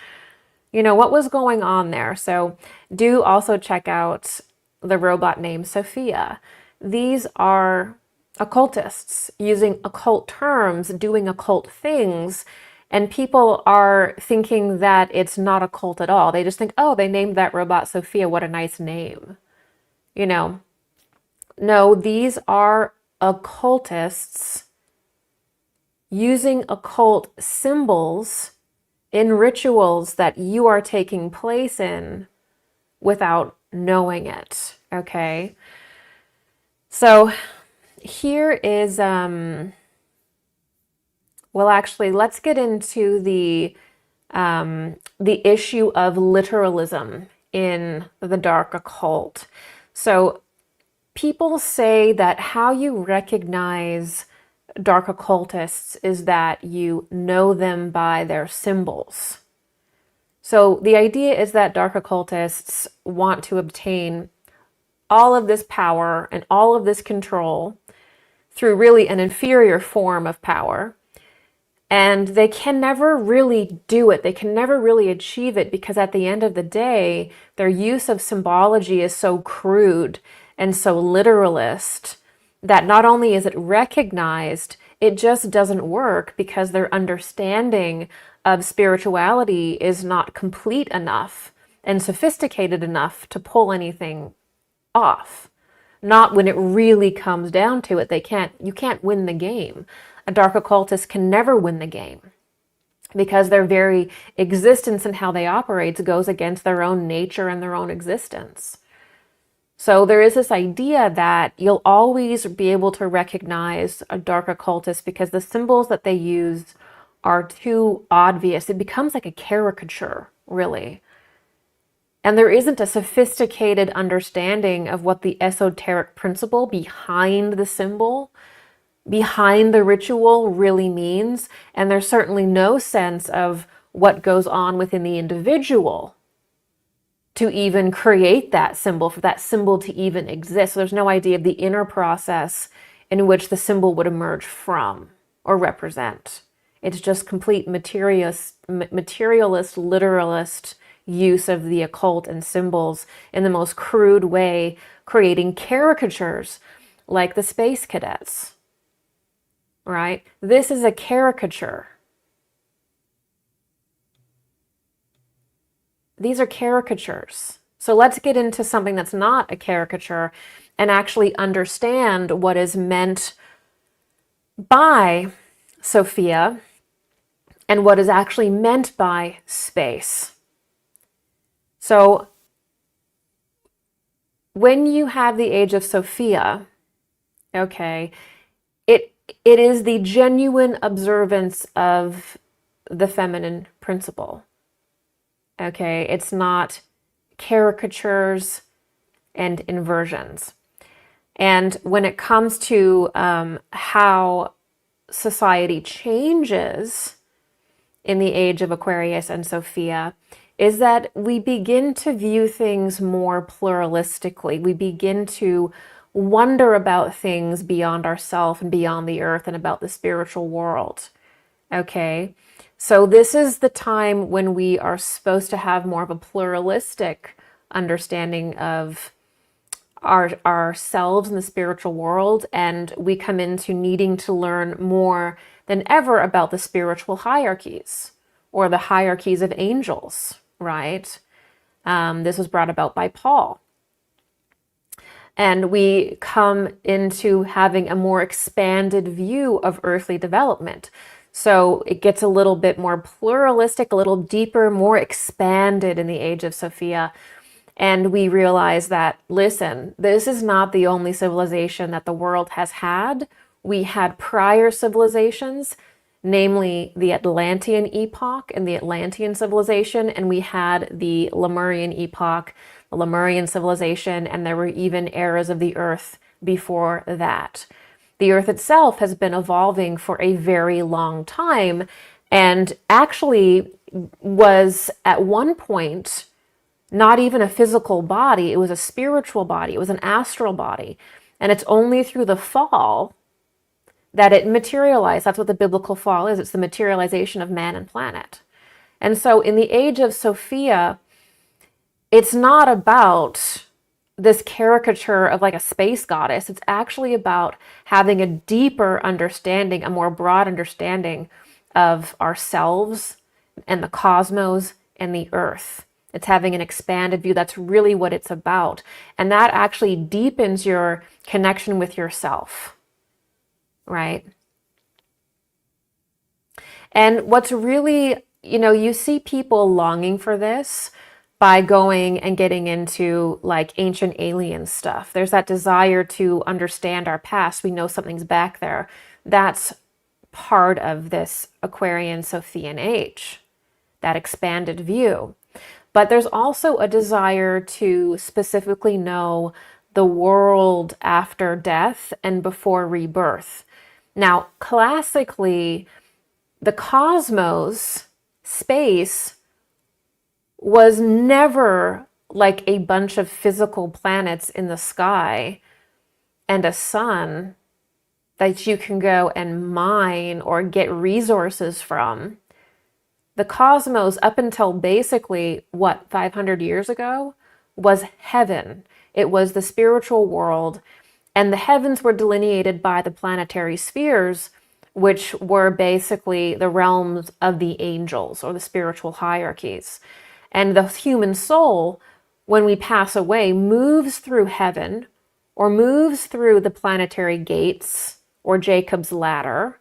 You know, what was going on there? So do also check out the robot named Sophia. These are occultists using occult terms, doing occult things, and people are thinking that it's not occult at all. They just think, oh, they named that robot Sophia. What a nice name. You know, no, these are occultists using occult symbols in rituals that you are taking place in without knowing it. Okay. So here is, well, actually, let's get into the issue of literalism in the dark occult. So people say that how you recognize dark occultists is that you know them by their symbols. So the idea is that dark occultists want to obtain all of this power and all of this control through really an inferior form of power. And they can never really do it. They can never really achieve it because at the end of the day, their use of symbology is so crude and so literalist that not only is it recognized, it just doesn't work because their understanding of spirituality is not complete enough and sophisticated enough to pull anything off. Not when it really comes down to it. You can't win the game. A dark occultist can never win the game because their very existence and how they operate goes against their own nature and their own existence. So there is this idea that you'll always be able to recognize a dark occultist because the symbols that they use are too obvious. It becomes like a caricature, really. And there isn't a sophisticated understanding of what the esoteric principle behind the symbol, behind the ritual really means. And there's certainly no sense of what goes on within the individual to even create that symbol, for that symbol to even exist. So there's no idea of the inner process in which the symbol would emerge from or represent. It's just complete materialist, literalist use of the occult and symbols in the most crude way, creating caricatures like the space cadets, right? This is a caricature. These are caricatures. So let's get into something that's not a caricature and actually understand what is meant by Sophia and what is actually meant by space. So when you have the age of Sophia, okay, it is the genuine observance of the feminine principle. Okay, it's not caricatures and inversions. And when it comes to how society changes in the age of Aquarius and Sophia is that we begin to view things more pluralistically. We begin to wonder about things beyond ourselves and beyond the earth and about the spiritual world. Okay? So this is the time when we are supposed to have more of a pluralistic understanding of ourselves in the spiritual world, and we come into needing to learn more than ever about the spiritual hierarchies or the hierarchies of angels, right? This was brought about by Paul. And we come into having a more expanded view of earthly development. So it gets a little bit more pluralistic, a little deeper, more expanded in the age of Sophia. And we realize that, listen, this is not the only civilization that the world has had. We had prior civilizations, namely the Atlantean epoch and the Atlantean civilization, and we had the Lemurian epoch, the Lemurian civilization, and there were even eras of the earth before that. The earth itself has been evolving for a very long time, and actually was at one point not even a physical body, it was a spiritual body, it was an astral body. And it's only through the fall that it materialized. That's what the biblical fall is. It's the materialization of man and planet. And so in the age of Sophia, it's not about this caricature of like a space goddess. It's actually about having a deeper understanding, a more broad understanding of ourselves and the cosmos and the earth. It's having an expanded view. That's really what it's about. And that actually deepens your connection with yourself, right? And what's really, you see people longing for this by going and getting into like ancient alien stuff. There's that desire to understand our past. We know something's back there. That's part of this Aquarian Sophian age, that expanded view. But there's also a desire to specifically know the world after death and before rebirth. Now, classically, the cosmos, space, was never like a bunch of physical planets in the sky and a sun that you can go and mine or get resources from. The cosmos, up until basically, 500 years ago, was heaven. It was the spiritual world, and the heavens were delineated by the planetary spheres, which were basically the realms of the angels or the spiritual hierarchies. And the human soul, when we pass away, moves through heaven or moves through the planetary gates or Jacob's ladder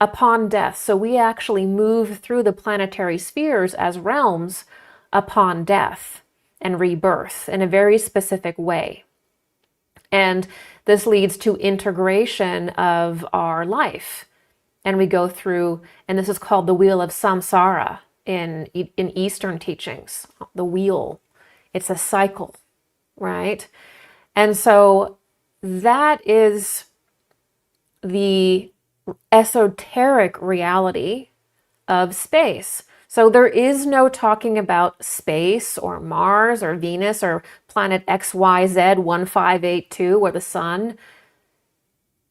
upon death. So we actually move through the planetary spheres as realms upon death and rebirth in a very specific way. And this leads to integration of our life. And we go through, and this is called the wheel of samsara in Eastern teachings, the wheel. It's a cycle, right? And so that is the esoteric reality of space. So there is no talking about space or Mars or Venus or planet XYZ 1582 or the sun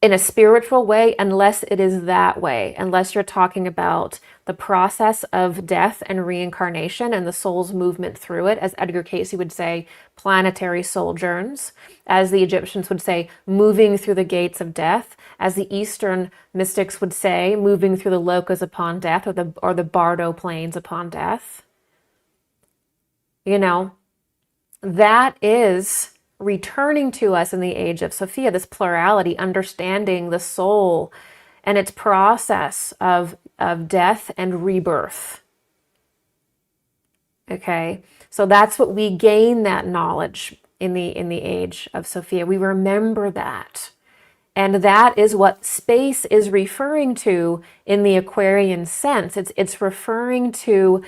in a spiritual way, unless it is that way, unless you're talking about the process of death and reincarnation and the soul's movement through it, as Edgar Cayce would say, planetary sojourns, as the Egyptians would say, moving through the gates of death, as the Eastern mystics would say, moving through the lokas upon death, or the Bardo plains upon death. That is returning to us in the age of Sophia, this plurality, understanding the soul and its process of death and rebirth. Okay, so that's what we gain, that knowledge in the age of Sophia. We remember that. And that is what space is referring to in the Aquarian sense. It's referring to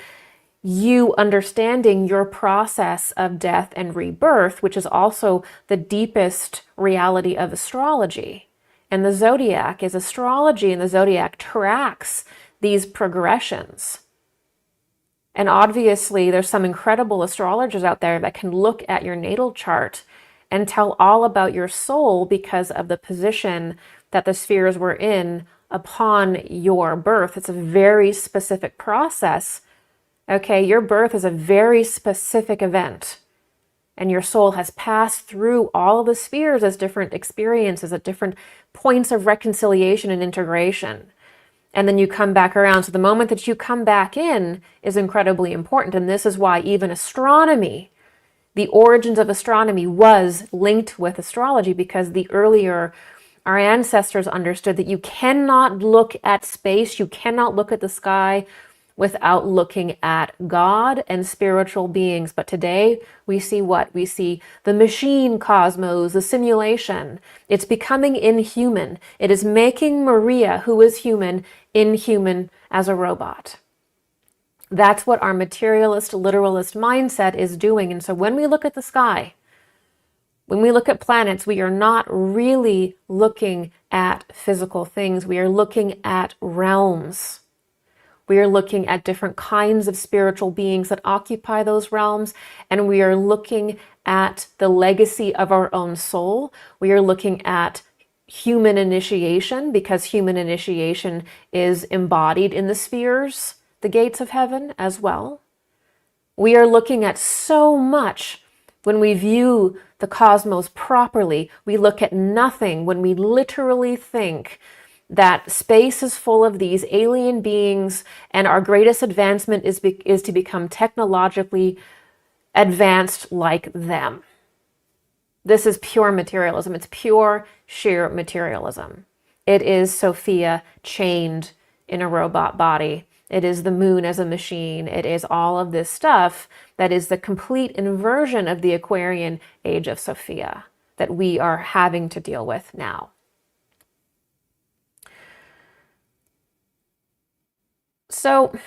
you understanding your process of death and rebirth, which is also the deepest reality of astrology. And the zodiac is astrology, and the zodiac tracks these progressions. And obviously, there's some incredible astrologers out there that can look at your natal chart and tell all about your soul because of the position that the spheres were in upon your birth. It's a very specific process. Okay, your birth is a very specific event. And your soul has passed through all of the spheres as different experiences at different points of reconciliation and integration. And then you come back around. So the moment that you come back in is incredibly important. And this is why even astronomy, the origins of astronomy was linked with astrology, because the earlier our ancestors understood that you cannot look at space, you cannot look at the sky without looking at God and spiritual beings. But today we see what? We see the machine cosmos, the simulation. It's becoming inhuman. It is making Maria, who is human, inhuman as a robot. That's what our materialist, literalist mindset is doing. And so when we look at the sky, when we look at planets, we are not really looking at physical things. We are looking at realms. We are looking at different kinds of spiritual beings that occupy those realms, and we are looking at the legacy of our own soul. We are looking at human initiation, because human initiation is embodied in the spheres, the gates of heaven as well. We are looking at so much when we view the cosmos properly. We look at nothing when we literally think that space is full of these alien beings, and our greatest advancement is to become technologically advanced like them. This is pure materialism. It's pure, sheer materialism. It is Sophia chained in a robot body. It is the moon as a machine. It is all of this stuff that is the complete inversion of the Aquarian age of Sophia that we are having to deal with now. So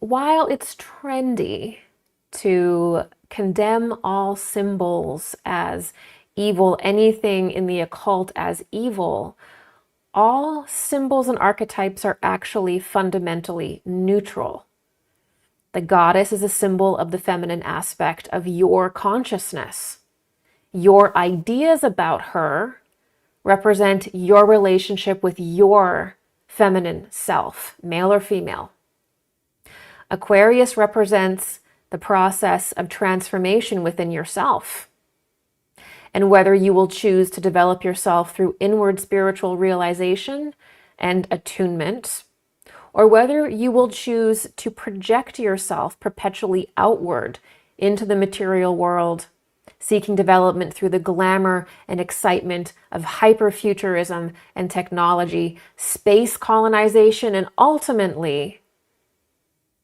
while it's trendy to condemn all symbols as evil, anything in the occult as evil, all symbols and archetypes are actually fundamentally neutral. The goddess is a symbol of the feminine aspect of your consciousness. Your ideas about her represent your relationship with your feminine self, male or female. Aquarius represents the process of transformation within yourself, and whether you will choose to develop yourself through inward spiritual realization and attunement, or whether you will choose to project yourself perpetually outward into the material world, seeking development through the glamour and excitement of hyperfuturism and technology, space colonization, and ultimately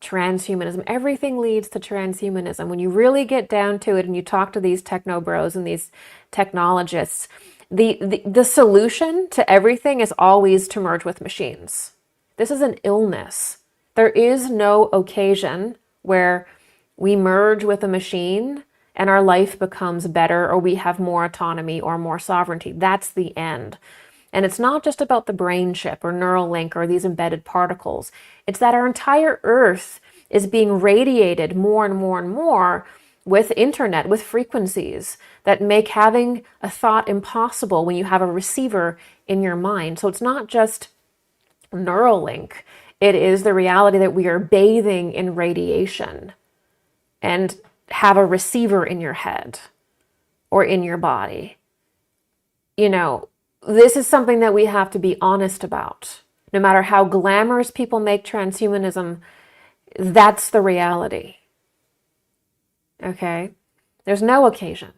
transhumanism. Everything leads to transhumanism. When you really get down to it and you talk to these techno bros and these technologists, the solution to everything is always to merge with machines. This is an illness. There is no occasion where we merge with a machine and our life becomes better, or we have more autonomy or more sovereignty. That's the end. And it's not just about the brain chip or neural link or these embedded particles. It's that our entire earth is being radiated more and more and more with internet, with frequencies that make having a thought impossible when you have a receiver in your mind. So it's not just neural link. It is the reality that we are bathing in radiation and have a receiver in your head or in your body. You know, this is something that we have to be honest about. No matter how glamorous people make transhumanism, that's the reality. Okay? There's no occasion.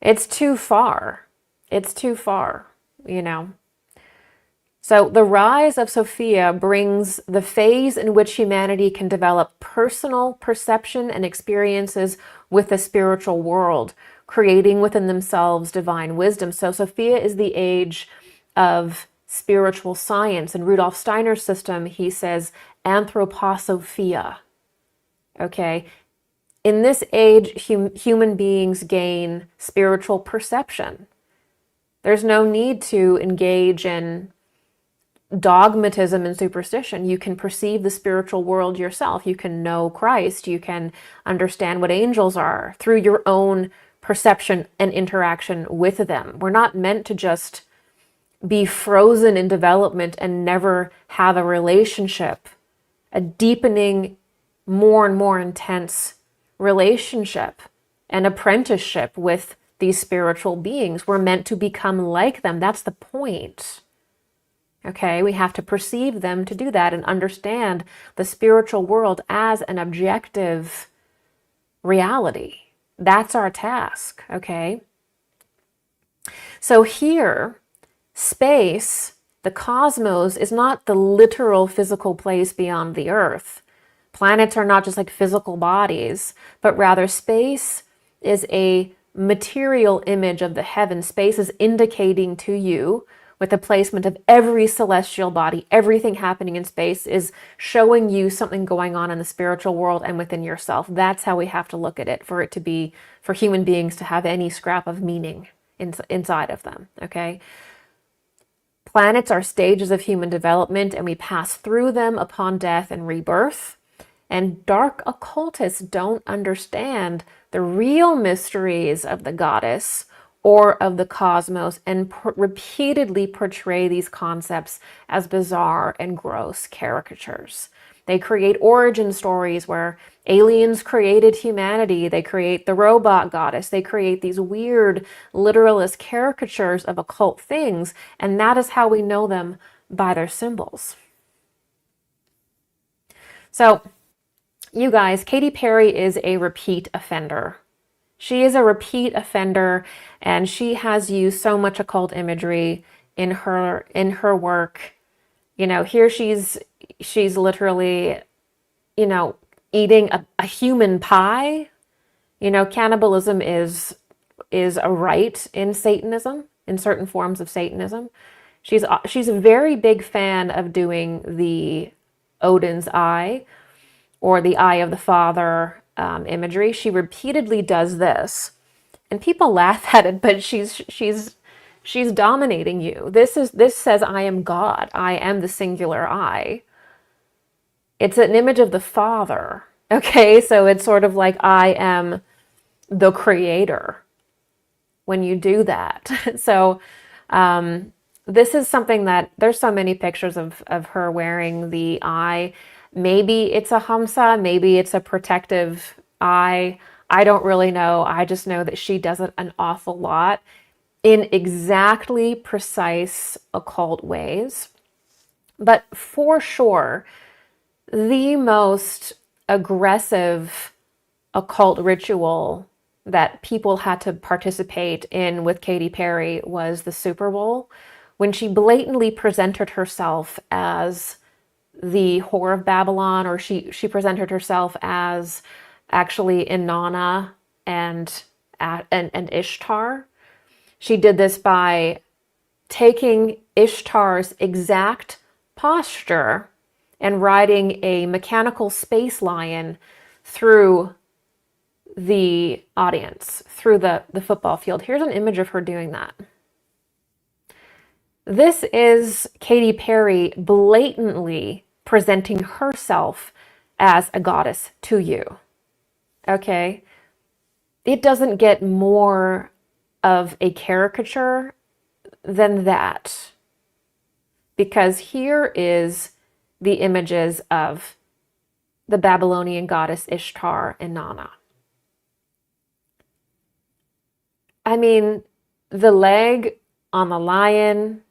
It's too far. It's too far, you know. So the rise of Sophia brings the phase in which humanity can develop personal perception and experiences with the spiritual world, creating within themselves divine wisdom. So Sophia is the age of spiritual science. In Rudolf Steiner's system, he says anthroposophia. Okay? In this age, human beings gain spiritual perception. There's no need to engage in dogmatism and superstition. You can perceive the spiritual world yourself. You can know Christ. You can understand what angels are through your own perception and interaction with them. We're not meant to just be frozen in development and never have a relationship, a deepening, more and more intense relationship and apprenticeship with these spiritual beings. We're meant to become like them. That's the point. Okay, we have to perceive them to do that and understand the spiritual world as an objective reality. That's our task, okay? So here, space, the cosmos, is not the literal physical place beyond the earth. Planets are not just like physical bodies, but rather space is a material image of the heavens. Space is indicating to you, with the placement of every celestial body, everything happening in space is showing you something going on in the spiritual world and within yourself. That's how we have to look at it for it to be, for human beings to have any scrap of meaning inside of them, okay? Planets are stages of human development, and we pass through them upon death and rebirth. And dark occultists don't understand the real mysteries of the goddess or of the cosmos, and repeatedly portray these concepts as bizarre and gross caricatures. They create origin stories where aliens created humanity. They create the robot goddess. They create these weird literalist caricatures of occult things, and that is how we know them, by their symbols. So, you guys, Katy Perry is a repeat offender. She is a repeat offender, and she has used so much occult imagery in her work. You know, here she's literally, you know, eating a human pie. You know, cannibalism is a rite in Satanism, in certain forms of Satanism. She's a very big fan of doing the Odin's eye, or the eye of the Father imagery. She repeatedly does this, and people laugh at it, but she's dominating you. This says, I am God. I am the singular I. It's an image of the Father. Okay, so it's sort of like I am the creator when you do that. So this is something that there's so many pictures of her wearing the eye. Maybe it's a hamsa, maybe it's a protective eye. I don't really know. I just know that she does it an awful lot in exactly precise occult ways. But for sure, the most aggressive occult ritual that people had to participate in with Katy Perry was the Super Bowl, when she blatantly presented herself as the whore of Babylon, or she presented herself as actually Inanna and Ishtar. She did this by taking Ishtar's exact posture and riding a mechanical space lion through the audience, through the football field. Here's an image of her doing that. This is Katy Perry blatantly presenting herself as a goddess to you. Okay? It doesn't get more of a caricature than that. Because here is the images of the Babylonian goddess Ishtar and Inanna. I mean, the leg on the lion,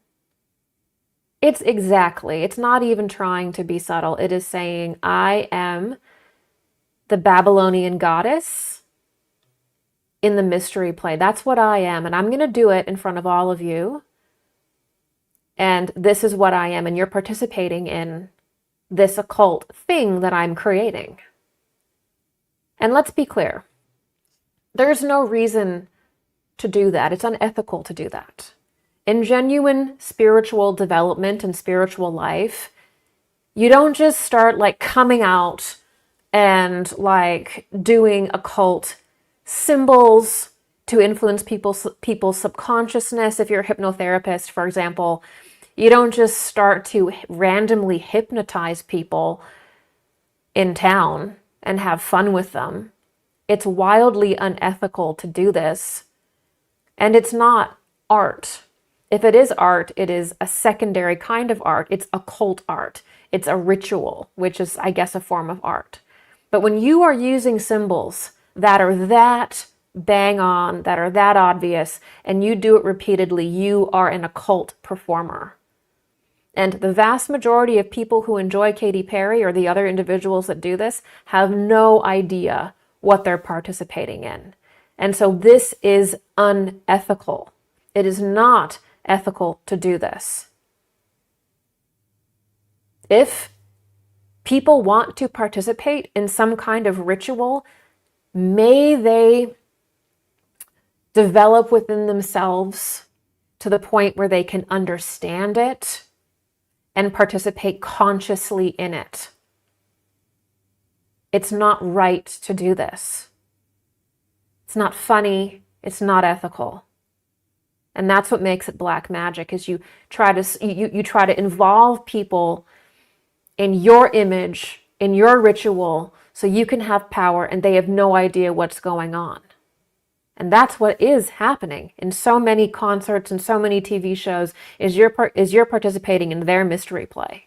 it's not even trying to be subtle. It is saying, I am the Babylonian goddess in the mystery play. That's what I am. And I'm going to do it in front of all of you. And this is what I am. And you're participating in this occult thing that I'm creating. And let's be clear. There's no reason to do that. It's unethical to do that. In genuine spiritual development and spiritual life, you don't just start like coming out and like doing occult symbols to influence people's subconsciousness. If you're a hypnotherapist, for example, you don't just start to randomly hypnotize people in town and have fun with them. It's wildly unethical to do this. And it's not art. If it is art, it is a secondary kind of art. It's occult art. It's a ritual, which is, I guess, a form of art. But when you are using symbols that are that bang on, that are that obvious, and you do it repeatedly, you are an occult performer. And the vast majority of people who enjoy Katy Perry or the other individuals that do this have no idea what they're participating in. And so this is unethical. It is not ethical to do this. If people want to participate in some kind of ritual, may they develop within themselves to the point where they can understand it and participate consciously in it. It's not right to do this. It's not funny. It's not ethical. And that's what makes it black magic, is you try to involve people in your image, in your ritual, so you can have power and they have no idea what's going on. And that's what is happening in so many concerts and so many TV shows, is you're participating in their mystery play.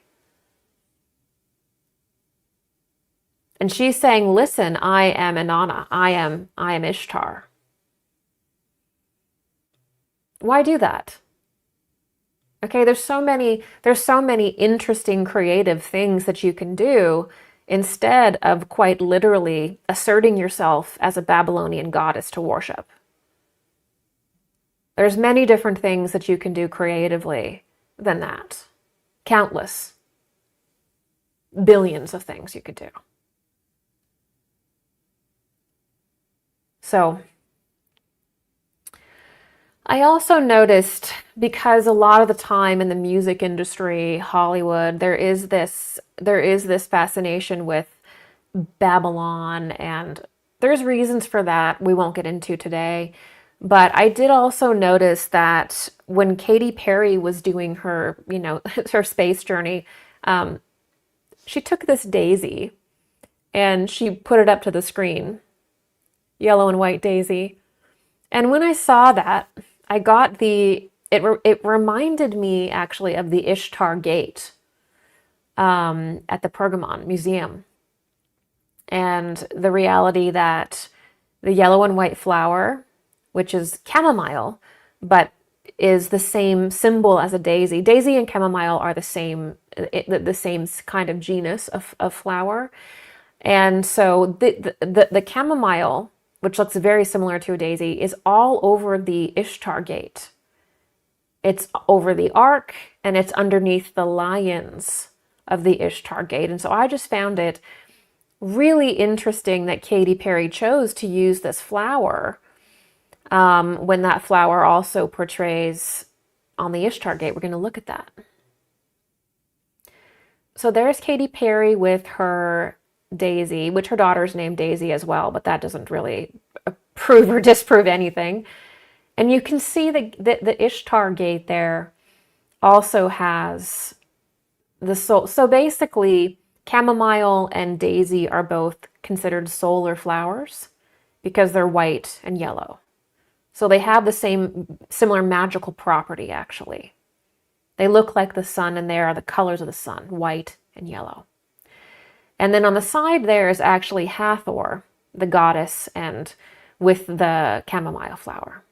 And she's saying, listen, I am Inanna. I am Ishtar. Why do that? Okay, there's so many interesting creative things that you can do instead of quite literally asserting yourself as a Babylonian goddess to worship. There's many different things that you can do creatively than that. Countless. Billions of things you could do. So I also noticed, because a lot of the time in the music industry, Hollywood, there is this fascination with Babylon, and there's reasons for that we won't get into today. But I did also notice that when Katy Perry was doing her, her space journey, she took this daisy and she put it up to the screen, yellow and white daisy. And when I saw that, I got it reminded me actually of the Ishtar Gate at the Pergamon Museum. And the reality that the yellow and white flower, which is chamomile, but is the same symbol as a daisy. Daisy and chamomile are the same kind of genus of flower. And so the chamomile, which looks very similar to a daisy, is all over the Ishtar Gate. It's over the ark, and it's underneath the lions of the Ishtar Gate. And so I just found it really interesting that Katy Perry chose to use this flower when that flower also portrays on the Ishtar Gate. We're going to look at that. So there's Katy Perry with her daisy, which her daughter's named Daisy as well, but that doesn't really prove or disprove anything. And you can see the Ishtar Gate there also has the soul. So basically, chamomile and daisy are both considered solar flowers because they're white and yellow. So they have the similar magical property, actually. They look like the sun, and they are the colors of the sun, white and yellow. And then on the side there is actually Hathor, the goddess, and with the chamomile flower.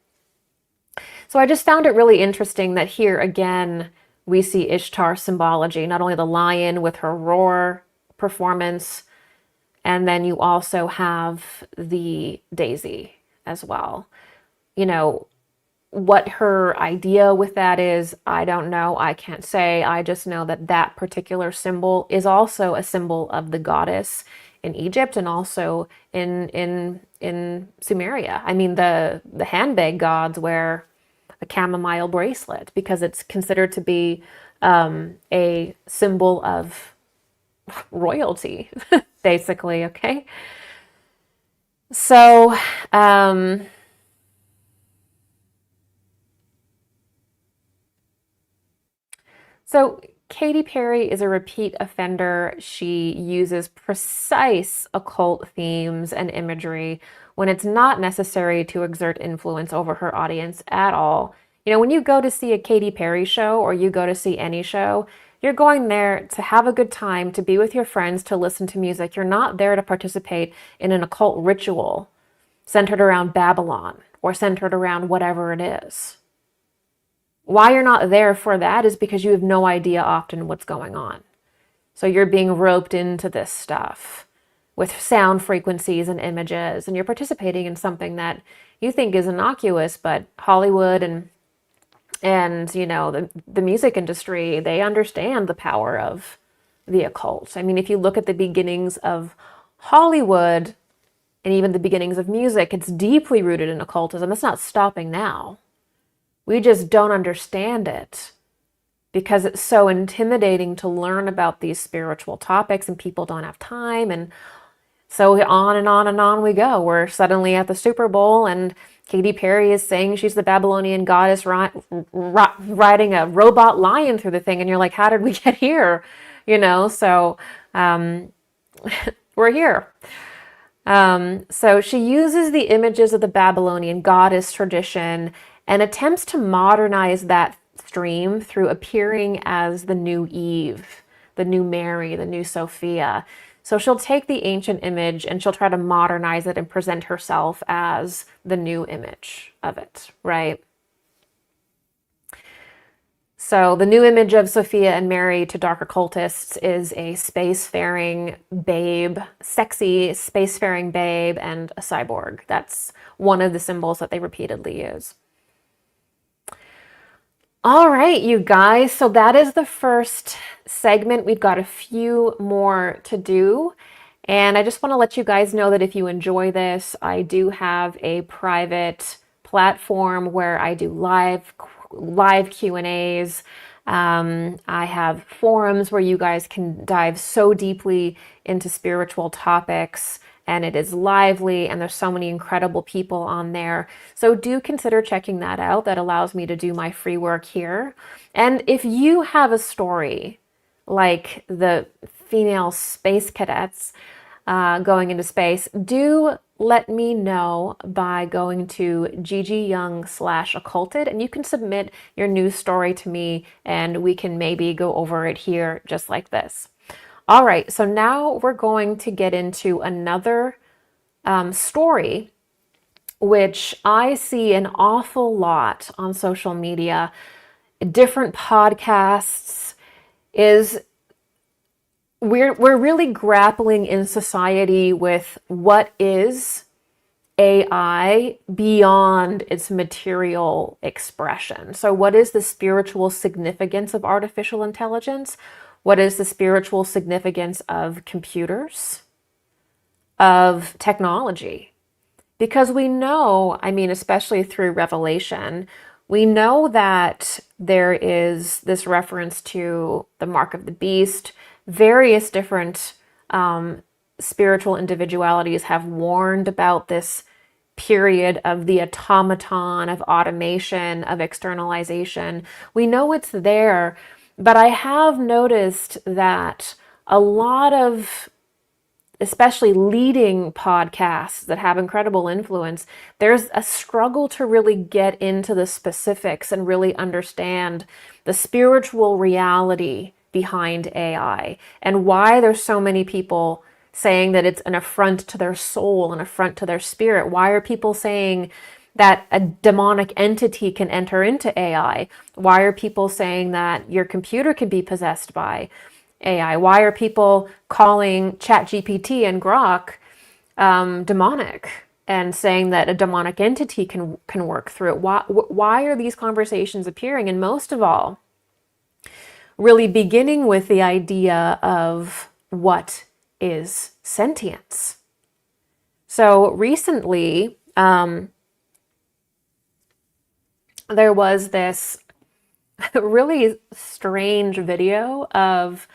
So I just found it really interesting that here again we see Ishtar symbology, not only the lion with her roar performance, and then you also have the daisy as well. What her idea with that is, I don't know. I can't say. I just know that that particular symbol is also a symbol of the goddess in Egypt and also in Sumeria. I mean, the handbag gods wear a chamomile bracelet because it's considered to be a symbol of royalty, basically. Okay. So, So Katy Perry is a repeat offender. She uses precise occult themes and imagery when it's not necessary to exert influence over her audience at all. You know, when you go to see a Katy Perry show or you go to see any show, you're going there to have a good time, to be with your friends, to listen to music. You're not there to participate in an occult ritual centered around Babylon or centered around whatever it is. Why you're not there for that is because you have no idea often what's going on. So you're being roped into this stuff with sound frequencies and images, and you're participating in something that you think is innocuous, but Hollywood and you know the music industry, they understand the power of the occult. I mean, if you look at the beginnings of Hollywood and even the beginnings of music, it's deeply rooted in occultism. It's not stopping now. We just don't understand it because it's so intimidating to learn about these spiritual topics and people don't have time. And so on and on and on we go. We're suddenly at the Super Bowl and Katy Perry is saying she's the Babylonian goddess riding a robot lion through the thing. And you're like, how did we get here? You know, so we're here. So she uses the images of the Babylonian goddess tradition and attempts to modernize that stream through appearing as the new Eve, the new Mary, the new Sophia. So she'll take the ancient image and she'll try to modernize it and present herself as the new image of it, right? So the new image of Sophia and Mary to dark occultists is a spacefaring babe, sexy spacefaring babe, and a cyborg. That's one of the symbols that they repeatedly use. All right, you guys, so that is the first segment. We've got a few more to do. And I just want to let you guys know that if you enjoy this, I do have a private platform where I do live Q&As. I have forums where you guys can dive so deeply into spiritual topics, and it is lively, and there's so many incredible people on there. So do consider checking that out. That allows me to do my free work here. And if you have a story like the female space cadets going into space, do let me know by going to Gigi Young/Occulted, and you can submit your news story to me and we can maybe go over it here just like this. All right, so now we're going to get into another story, which I see an awful lot on social media, different podcasts, is we're really grappling in society with what is AI beyond its material expression. So what is the spiritual significance of artificial intelligence? What is the spiritual significance of computers, of technology? Because we know, I mean, especially through Revelation, we know that there is this reference to the mark of the beast. Various different spiritual individualities have warned about this period of the automaton, of automation, of externalization. We know it's there, but I have noticed that a lot of, especially leading podcasts that have incredible influence, there's a struggle to really get into the specifics and really understand the spiritual reality behind AI and why there's so many people saying that it's an affront to their soul, an affront to their spirit. Why are people saying that a demonic entity can enter into AI? Why are people saying that your computer can be possessed by AI? Why are people calling ChatGPT and Grok demonic and saying that a demonic entity can work through it? Why are these conversations appearing? And most of all, really beginning with the idea of what is sentience. So recently, there was this really strange video of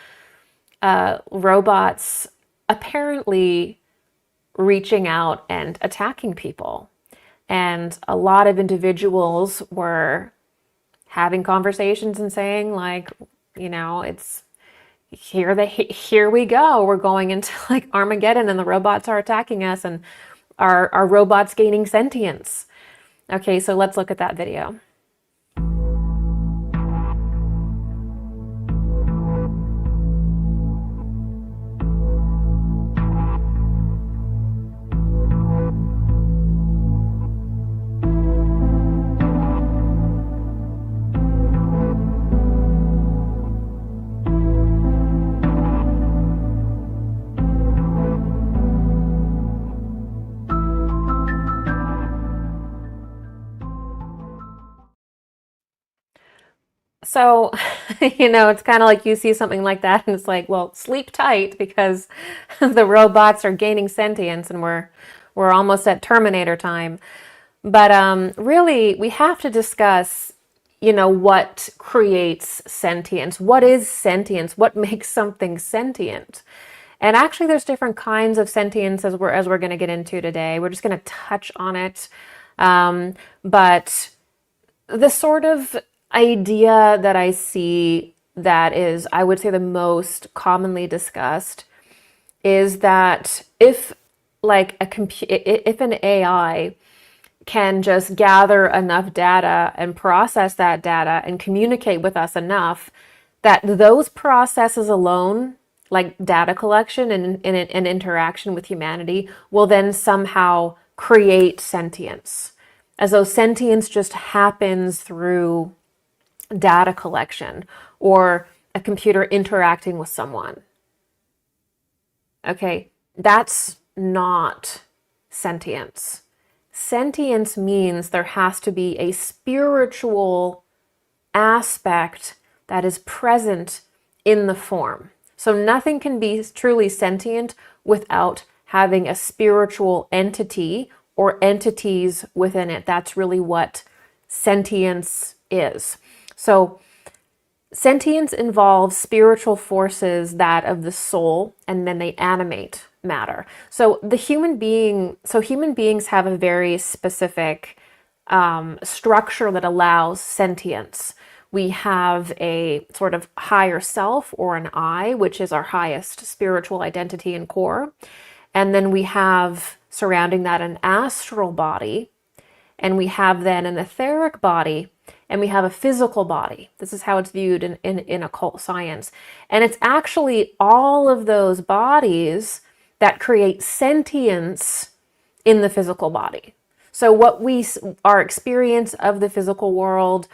robots apparently reaching out and attacking people. And a lot of individuals were having conversations and saying like, It's here we go. We're going into like Armageddon and the robots are attacking us and our robots gaining sentience. Okay, so let's look at that video. So, it's kind of like you see something like that and it's like, well, sleep tight because the robots are gaining sentience and we're almost at Terminator time. But really, we have to discuss, what creates sentience? What is sentience? What makes something sentient? And actually, there's different kinds of sentience as we're going to get into today. We're just going to touch on it. But the sort of idea that I see that is, I would say, the most commonly discussed is that if if an AI can just gather enough data and process that data and communicate with us enough that those processes alone, like data collection and interaction with humanity, will then somehow create sentience. As though sentience just happens through data collection or a computer interacting with someone. Okay, that's not sentience. Sentience means there has to be a spiritual aspect that is present in the form. So nothing can be truly sentient without having a spiritual entity or entities within it. That's really what sentience is. So sentience involves spiritual forces that of the soul, and then they animate matter. So human beings have a very specific structure that allows sentience. We have a sort of higher self or an I, which is our highest spiritual identity and core. And then we have surrounding that an astral body. And we have then an etheric body. And we have a physical body. This is how it's viewed in occult science. And it's actually all of those bodies that create sentience in the physical body. So our experience of the physical world,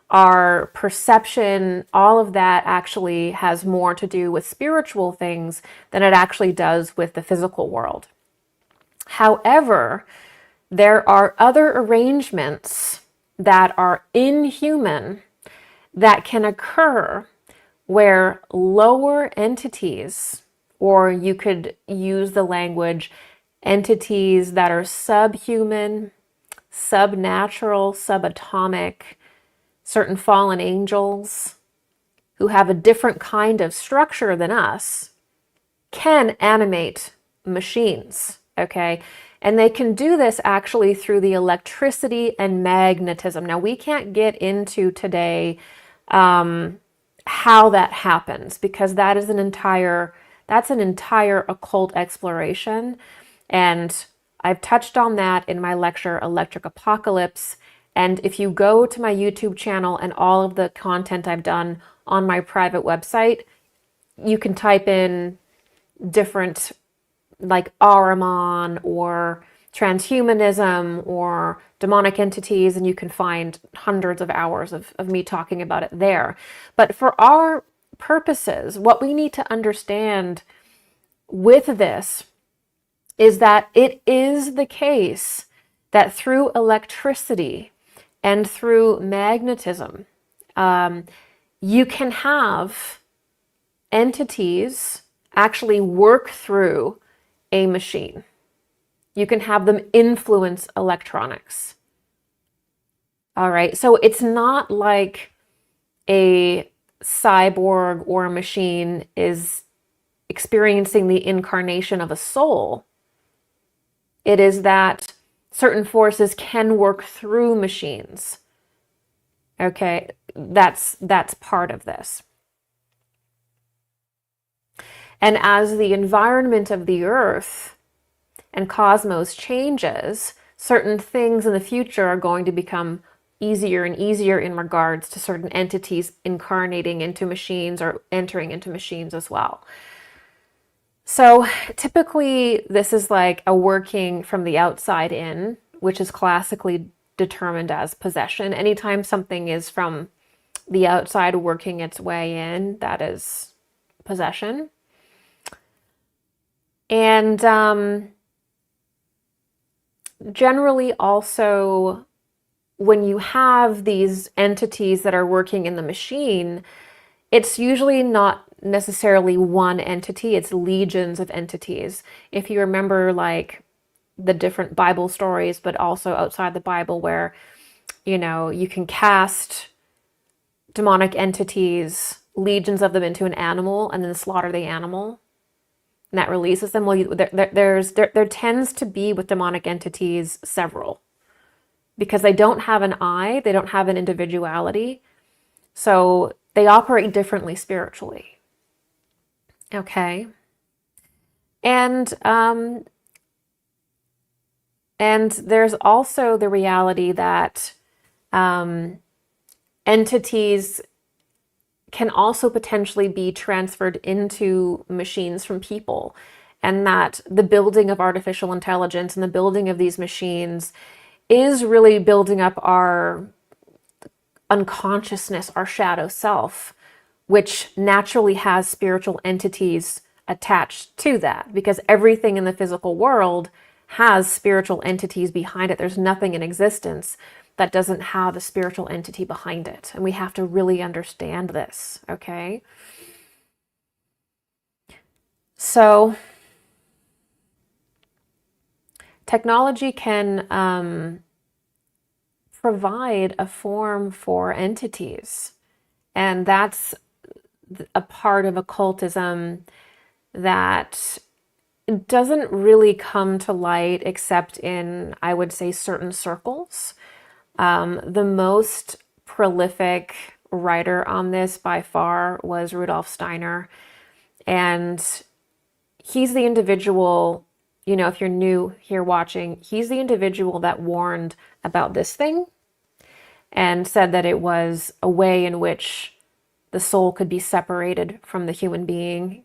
our perception, all of that actually has more to do with spiritual things than it actually does with the physical world. However, there are other arrangements that are inhuman that can occur where lower entities, or you could use the language entities that are subhuman, subnatural, subatomic, certain fallen angels who have a different kind of structure than us, can animate machines, okay? And they can do this actually through the electricity and magnetism. Now, we can't get into today how that happens, because that's an entire occult exploration. And I've touched on that in my lecture, Electric Apocalypse. And if you go to my YouTube channel and all of the content I've done on my private website, you can type in different like Ahriman or transhumanism or demonic entities, and you can find hundreds of hours of me talking about it there. But for our purposes, what we need to understand with this is that it is the case that through electricity and through magnetism, you can have entities actually work through a machine. You can have them influence electronics. All right, so it's not like a cyborg or a machine is experiencing the incarnation of a soul. It is that certain forces can work through machines. Okay, that's part of this. And as the environment of the earth and cosmos changes, certain things in the future are going to become easier and easier in regards to certain entities incarnating into machines or entering into machines as well. So typically, this is like a working from the outside in, which is classically determined as possession. Anytime something is from the outside working its way in, that is possession. And generally, also, when you have these entities that are working in the machine, it's usually not necessarily one entity, it's legions of entities. If you remember, like the different Bible stories, but also outside the Bible, where you can cast demonic entities, legions of them, into an animal and then slaughter the animal, and that releases them. Well, there tends to be with demonic entities several, because they don't have an I, they don't have an individuality, so they operate differently spiritually. Okay, and there's also the reality that entities can also potentially be transferred into machines from people, and that the building of artificial intelligence and the building of these machines is really building up our unconsciousness, our shadow self, which naturally has spiritual entities attached to that, because everything in the physical world has spiritual entities behind it. There's nothing in existence that doesn't have a spiritual entity behind it. And we have to really understand this, okay? So, technology can provide a form for entities. And that's a part of occultism that doesn't really come to light except in, I would say, certain circles. The most prolific writer on this by far was Rudolf Steiner. And he's the individual, if you're new here watching, he's the individual that warned about this thing and said that it was a way in which the soul could be separated from the human being.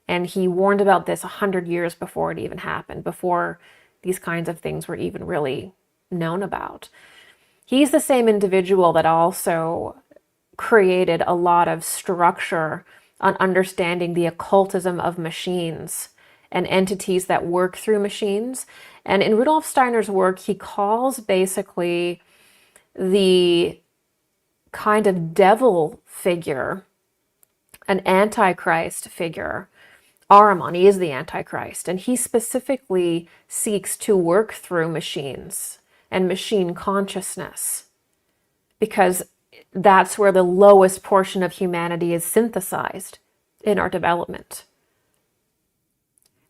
And he warned about this 100 years before it even happened, before these kinds of things were even really known about. He's the same individual that also created a lot of structure on understanding the occultism of machines and entities that work through machines. And in Rudolf Steiner's work, he calls basically the kind of devil figure an antichrist figure. Ahriman, he is the antichrist, and he specifically seeks to work through machines and machine consciousness, because that's where the lowest portion of humanity is synthesized in our development.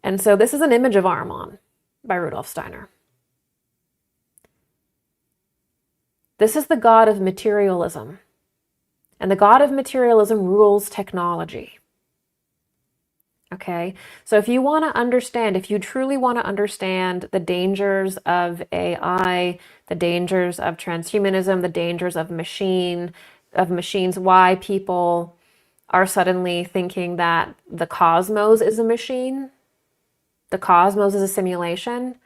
And so this is an image of Ahriman by Rudolf Steiner. This is the god of materialism, and the god of materialism rules technology. Okay, so if you want to understand, if you truly want to understand the dangers of AI, the dangers of transhumanism, the dangers of machines, why people are suddenly thinking that the cosmos is a machine, the cosmos is a simulation.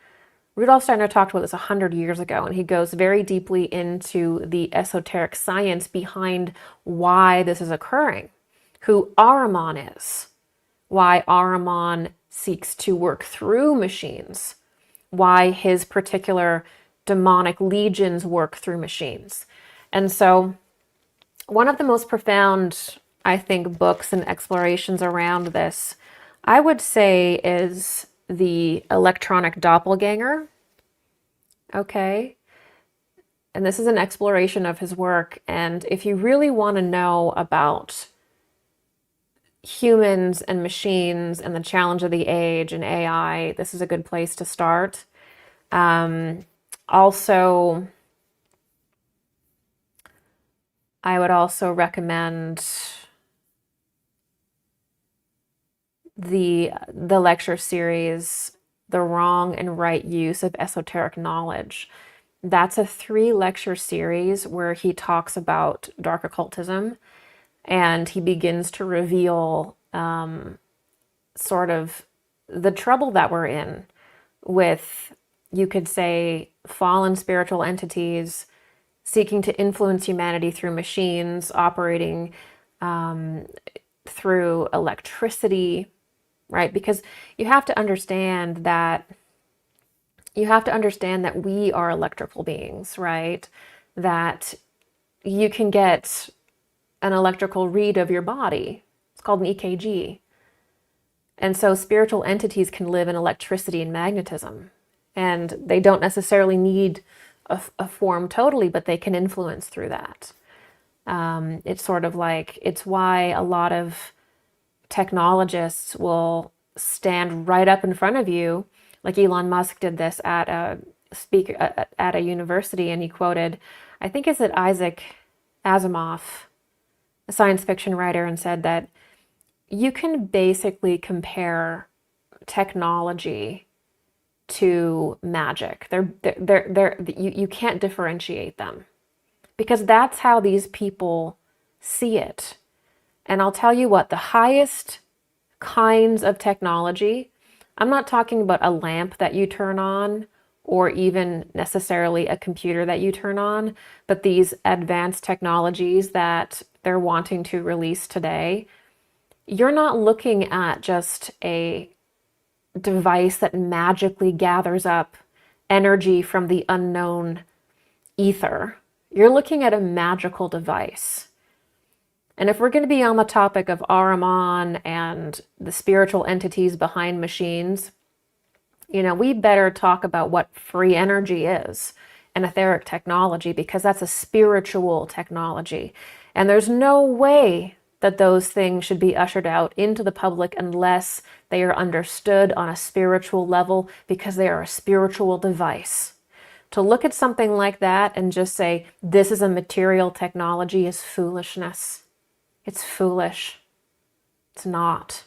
Rudolf Steiner talked about this 100 years ago, and he goes very deeply into the esoteric science behind why this is occurring, who Ahriman is, why Ahriman seeks to work through machines, why his particular demonic legions work through machines. And so one of the most profound, I think, books and explorations around this, I would say, is the Electronic Doppelganger. Okay. And this is an exploration of his work. And if you really want to know about humans and machines and the challenge of the age and AI, this is a good place to start. Also, I would also recommend the lecture series, The Wrong and Right Use of Esoteric Knowledge. That's a 3-lecture series where he talks about dark occultism, and he begins to reveal sort of the trouble that we're in with, you could say, fallen spiritual entities seeking to influence humanity through machines, operating through electricity, right? Because you have to understand that we are electrical beings, right? That you can get an electrical read of your body. It's called an EKG. And so spiritual entities can live in electricity and magnetism. And they don't necessarily need a form totally, but they can influence through that. It's sort of like, it's why a lot of technologists will stand right up in front of you, like Elon Musk did this at a university, and he quoted, I think it's Isaac Asimov, a science fiction writer, and said that you can basically compare technology to magic. You can't differentiate them, because that's how these people see it. And I'll tell you what, the highest kinds of technology, I'm not talking about a lamp that you turn on or even necessarily a computer that you turn on, but these advanced technologies that they're wanting to release today, you're not looking at just a device that magically gathers up energy from the unknown ether. You're looking at a magical device. And if we're going to be on the topic of Ahriman and the spiritual entities behind machines, we better talk about what free energy is and etheric technology, because that's a spiritual technology. And there's no way that those things should be ushered out into the public unless they are understood on a spiritual level, because they are a spiritual device. To look at something like that and just say, this is a material technology, is foolishness. It's foolish. It's not.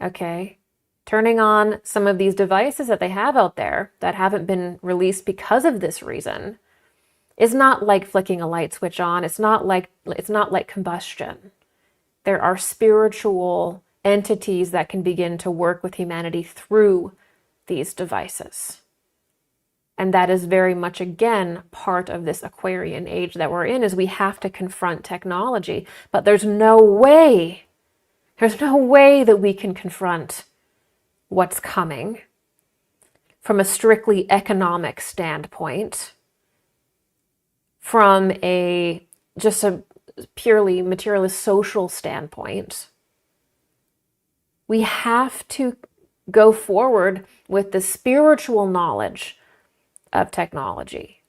Okay? Turning on some of these devices that they have out there that haven't been released because of this reason is not like flicking a light switch on. It's not like combustion. There are spiritual entities that can begin to work with humanity through these devices. And that is very much, again, part of this Aquarian age that we're in, is we have to confront technology. But there's no way that we can confront what's coming from a strictly economic standpoint, from just a purely materialist social standpoint. We have to go forward with the spiritual knowledge of technology,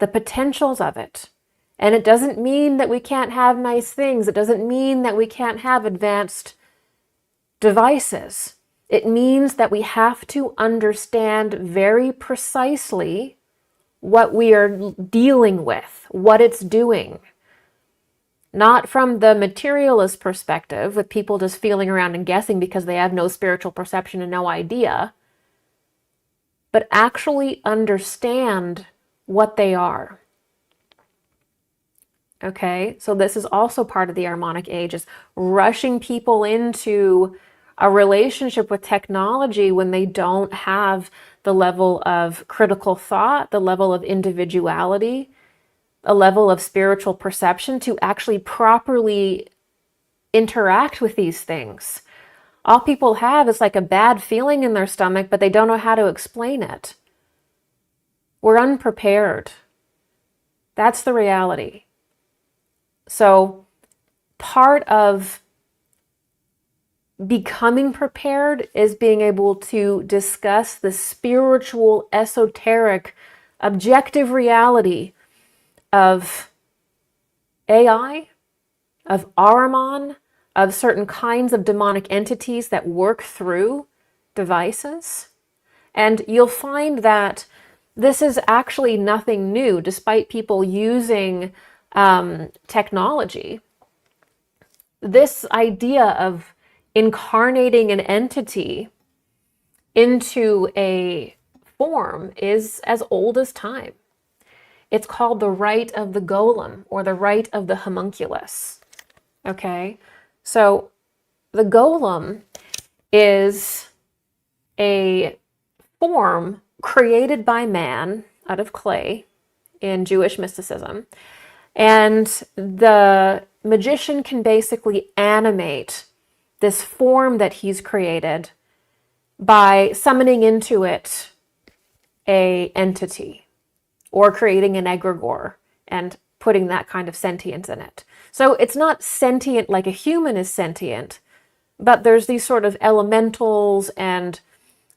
the potentials of it. And it doesn't mean that we can't have nice things. It doesn't mean that we can't have advanced devices. It means that we have to understand very precisely what we are dealing with, what it's doing. Not from the materialist perspective, with people just feeling around and guessing because they have no spiritual perception and no idea, but actually understand what they are. Okay, so this is also part of the Harmonic Age, is rushing people into a relationship with technology when they don't have the level of critical thought, the level of individuality, a level of spiritual perception to actually properly interact with these things. All people have is like a bad feeling in their stomach, but they don't know how to explain it. We're unprepared. That's the reality. So part of becoming prepared is being able to discuss the spiritual, esoteric, objective reality of AI, of Ahriman, of certain kinds of demonic entities that work through devices. And you'll find that this is actually nothing new, despite people using technology. This idea of incarnating an entity into a form is as old as time. It's called the rite of the golem or the rite of the homunculus. Okay? So the golem is a form created by man out of clay in Jewish mysticism. And the magician can basically animate this form that he's created by summoning into it a entity or creating an egregore and putting that kind of sentience in it. So it's not sentient like a human is sentient, but there's these sort of elementals and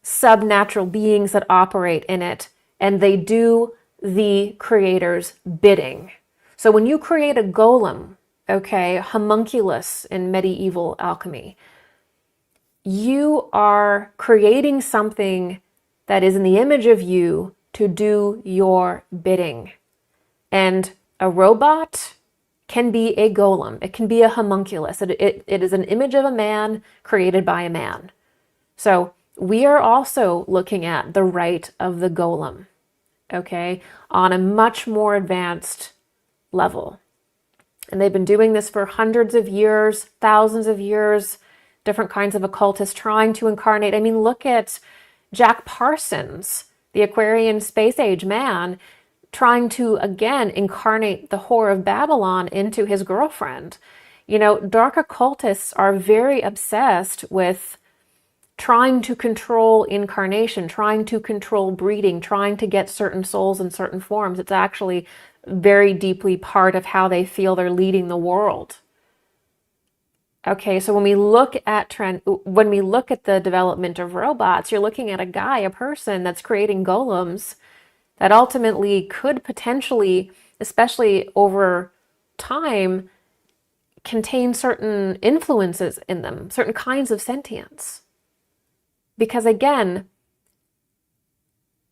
subnatural beings that operate in it, and they do the creator's bidding. So when you create a golem, okay, homunculus in medieval alchemy, you are creating something that is in the image of you to do your bidding. And a robot can be a golem. It can be a homunculus. It is an image of a man created by a man. So we are also looking at the rite of the golem, okay, on a much more advanced level. And they've been doing this for hundreds of years, thousands of years, different kinds of occultists trying to incarnate. I mean, look at Jack Parsons, the Aquarian space age man, trying to, again, incarnate the whore of Babylon into his girlfriend. You know, dark occultists are very obsessed with trying to control incarnation, trying to control breeding, trying to get certain souls in certain forms. It's actually very deeply part of how they feel they're leading the world. Okay, so when we look at the development of robots, you're looking at a guy, a person that's creating golems that ultimately could potentially, especially over time, contain certain influences in them, certain kinds of sentience. Because again,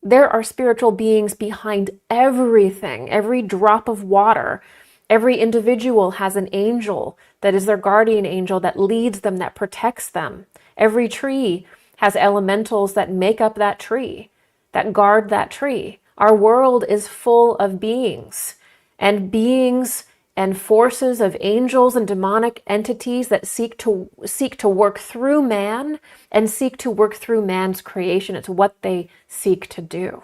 there are spiritual beings behind everything, every drop of water. Every individual has an angel that is their guardian angel that leads them, that protects them. Every tree has elementals that make up that tree, that guard that tree. Our world is full of beings and forces of angels and demonic entities that seek to work through man and seek to work through man's creation. It's what they seek to do.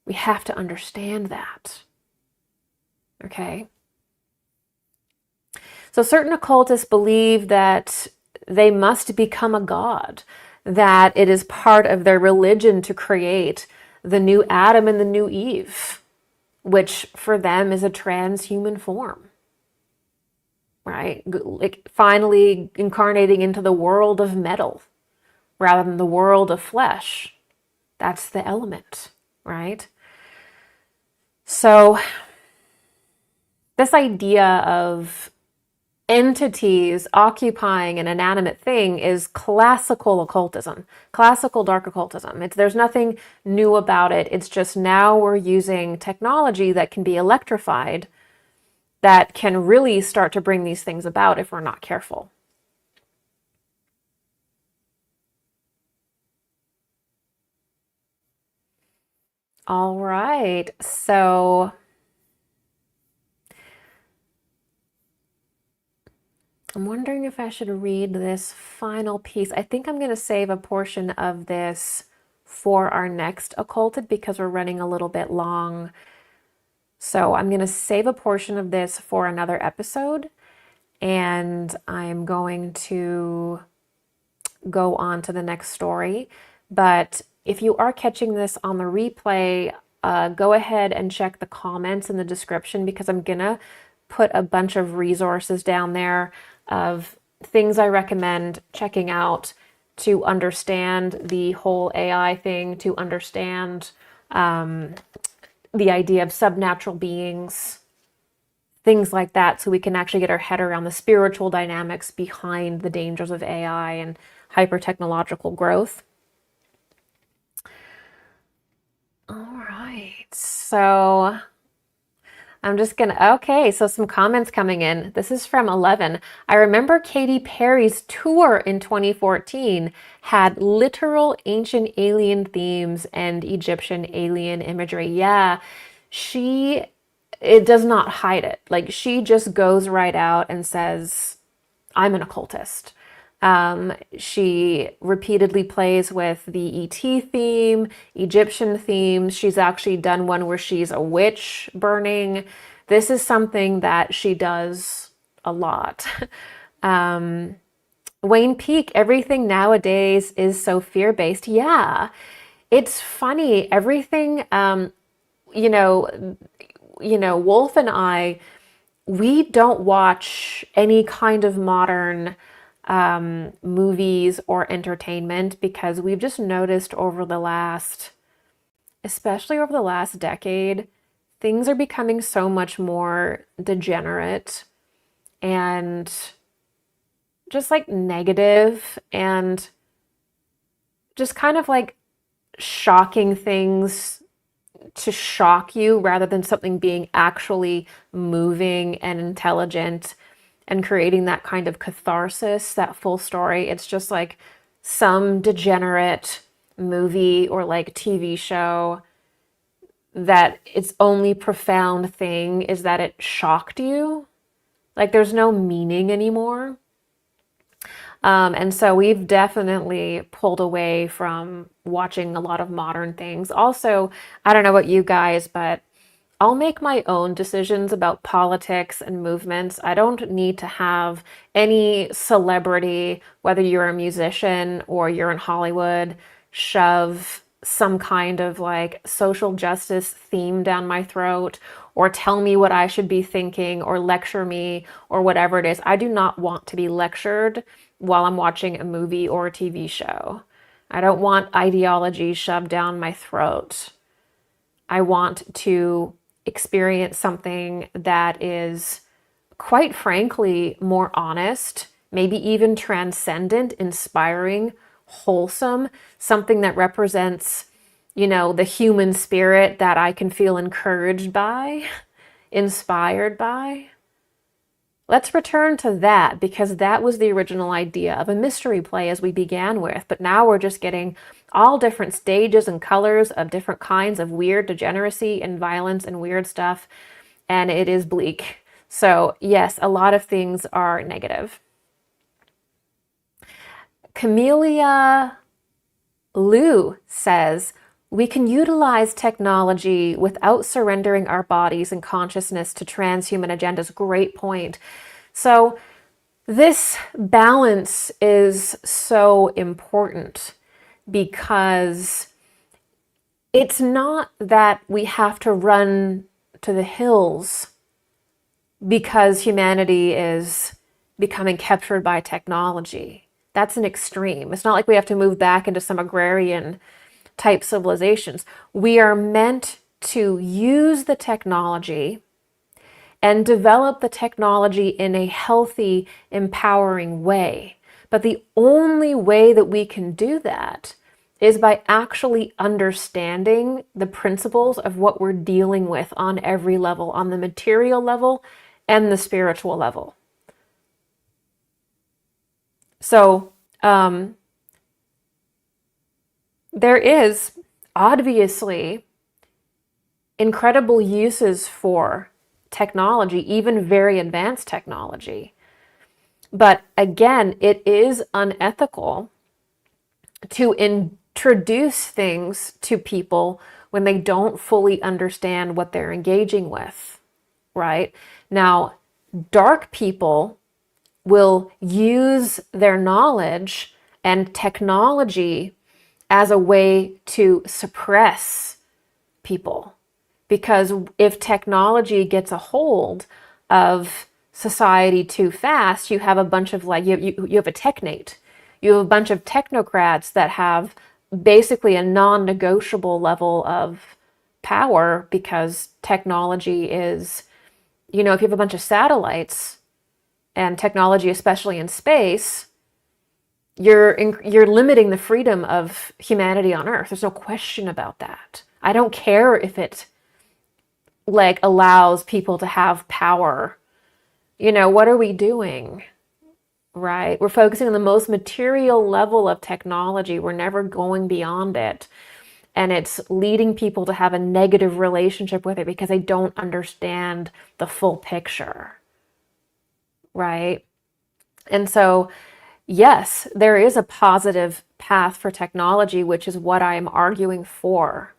We have to understand that. Okay? So certain occultists believe that they must become a god, that it is part of their religion to create the new Adam and the new Eve, which for them is a transhuman form, right? Like finally incarnating into the world of metal rather than the world of flesh. That's the element, right? So this idea of entities occupying an inanimate thing is classical occultism, classical dark occultism. There's nothing new about it. It's just now we're using technology that can be electrified that can really start to bring these things about if we're not careful. All right, so I'm wondering if I should read this final piece. I think I'm going to save a portion of this for our next Occulted because we're running a little bit long. So I'm going to save a portion of this for another episode, and I'm going to go on to the next story. But if you are catching this on the replay, go ahead and check the comments in the description because I'm going to put a bunch of resources down there of things I recommend checking out to understand the whole AI thing, to understand the idea of subnatural beings, things like that, so we can actually get our head around the spiritual dynamics behind the dangers of AI and hyper-technological growth. All right, so I'm just gonna, okay, so some comments coming in. This is from 11. I remember Katy Perry's tour in 2014 had literal ancient alien themes and Egyptian alien imagery. Yeah, she, it does not hide it. Like, she just goes right out and says, I'm an occultist. She repeatedly plays with the ET theme, Egyptian themes. She's actually done one where she's a witch burning. This is something that she does a lot. Wayne Peak, everything nowadays is so fear-based. Yeah, it's funny. Everything, you know, Wolf and I, we don't watch any kind of modern movies or entertainment because we've just noticed over the last, especially over the last decade, things are becoming so much more degenerate and just like negative and just kind of like shocking things to shock you rather than something being actually moving and intelligent and creating that kind of catharsis, that full story. It's just like some degenerate movie or like TV show that its only profound thing is that it shocked you. Like there's no meaning anymore. And so we've definitely pulled away from watching a lot of modern things. Also, I don't know about you guys, but I'll make my own decisions about politics and movements. I don't need to have any celebrity, whether you're a musician or you're in Hollywood, shove some kind of like social justice theme down my throat or tell me what I should be thinking or lecture me or whatever it is. I do not want to be lectured while I'm watching a movie or a TV show. I don't want ideology shoved down my throat. I want to experience something that is, quite frankly, more honest, maybe even transcendent, inspiring, wholesome, something that represents, the human spirit that I can feel encouraged by, inspired by. Let's return to that because that was the original idea of a mystery play as we began with, but now we're just getting all different stages and colors of different kinds of weird degeneracy and violence and weird stuff, and it is bleak. So yes, a lot of things are negative. Camellia Lou says, we can utilize technology without surrendering our bodies and consciousness to transhuman agendas. Great point. So this balance is so important because it's not that we have to run to the hills because humanity is becoming captured by technology. That's an extreme. It's not like we have to move back into some agrarian type civilizations. We are meant to use the technology and develop the technology in a healthy, empowering way. But the only way that we can do that is by actually understanding the principles of what we're dealing with on every level, on the material level and the spiritual level. So, there is obviously incredible uses for technology, even very advanced technology. But again, it is unethical to introduce things to people when they don't fully understand what they're engaging with, right? Now, dark people will use their knowledge and technology as a way to suppress people. Because if technology gets a hold of society too fast, you have a bunch of you have a technate. You have a bunch of technocrats that have basically a non-negotiable level of power because technology is, if you have a bunch of satellites and technology, especially in space, you're limiting the freedom of humanity on Earth. There's no question about that. I don't care if it like allows people to have power. What are we doing? Right? We're focusing on the most material level of technology. We're never going beyond it. And it's leading people to have a negative relationship with it because they don't understand the full picture. Right? And so, yes, there is a positive path for technology, which is what I am arguing for.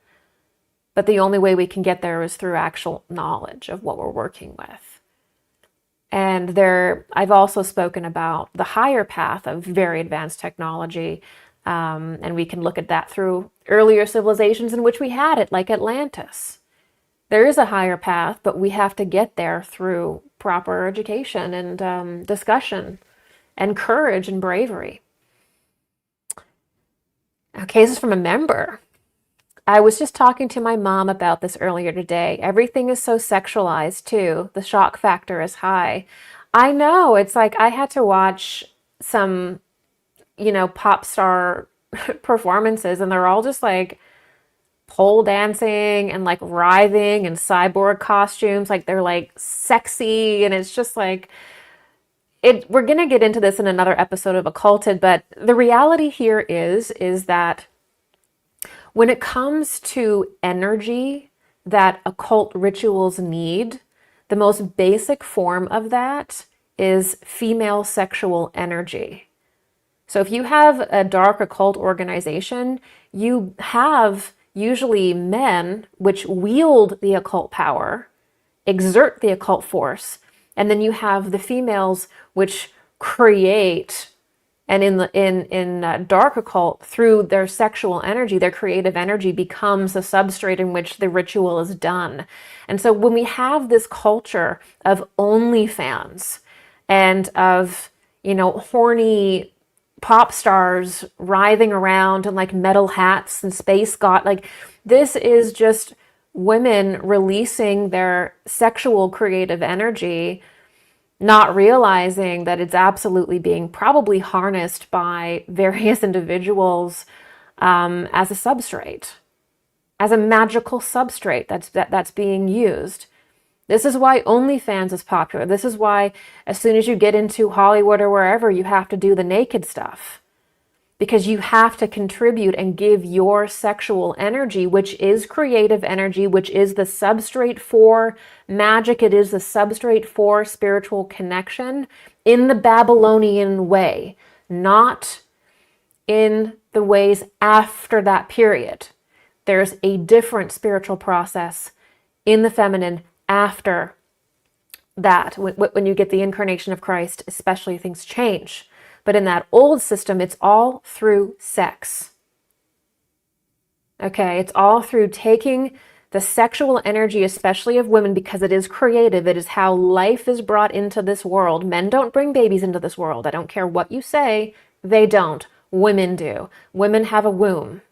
But the only way we can get there is through actual knowledge of what we're working with. And I've also spoken about the higher path of very advanced technology. And we can look at that through earlier civilizations in which we had it, like Atlantis. There is a higher path, but we have to get there through proper education and discussion and courage and bravery. Okay, this is from a member. I was just talking to my mom about this earlier today. Everything is so sexualized too. The shock factor is high. I know. It's like I had to watch some, pop star performances, and they're all just like pole dancing and like writhing and cyborg costumes. Like they're like sexy, and it's just like we're going to get into this in another episode of Occulted, but the reality here is that when it comes to energy that occult rituals need, the most basic form of that is female sexual energy. So if you have a dark occult organization, you have usually men which wield the occult power, exert the occult force, and then you have the females which create. And in dark occult, through their sexual energy, their creative energy becomes the substrate in which the ritual is done. And so when we have this culture of OnlyFans and of, horny pop stars writhing around in like metal hats and space god, like this is just women releasing their sexual creative energy, not realizing that it's absolutely being probably harnessed by various individuals as a substrate, as a magical substrate that's being used. This is why OnlyFans is popular. This is why as soon as you get into Hollywood or wherever, you have to do the naked stuff. Because you have to contribute and give your sexual energy, which is creative energy, which is the substrate for magic. It is the substrate for spiritual connection in the Babylonian way, not in the ways after that period. There's a different spiritual process in the feminine after that. When you get the incarnation of Christ, especially, things change. But in that old system, it's all through sex. Okay, it's all through taking the sexual energy, especially of women, because it is creative. It is how life is brought into this world. Men don't bring babies into this world. I don't care what you say, they don't. Women do. Women have a womb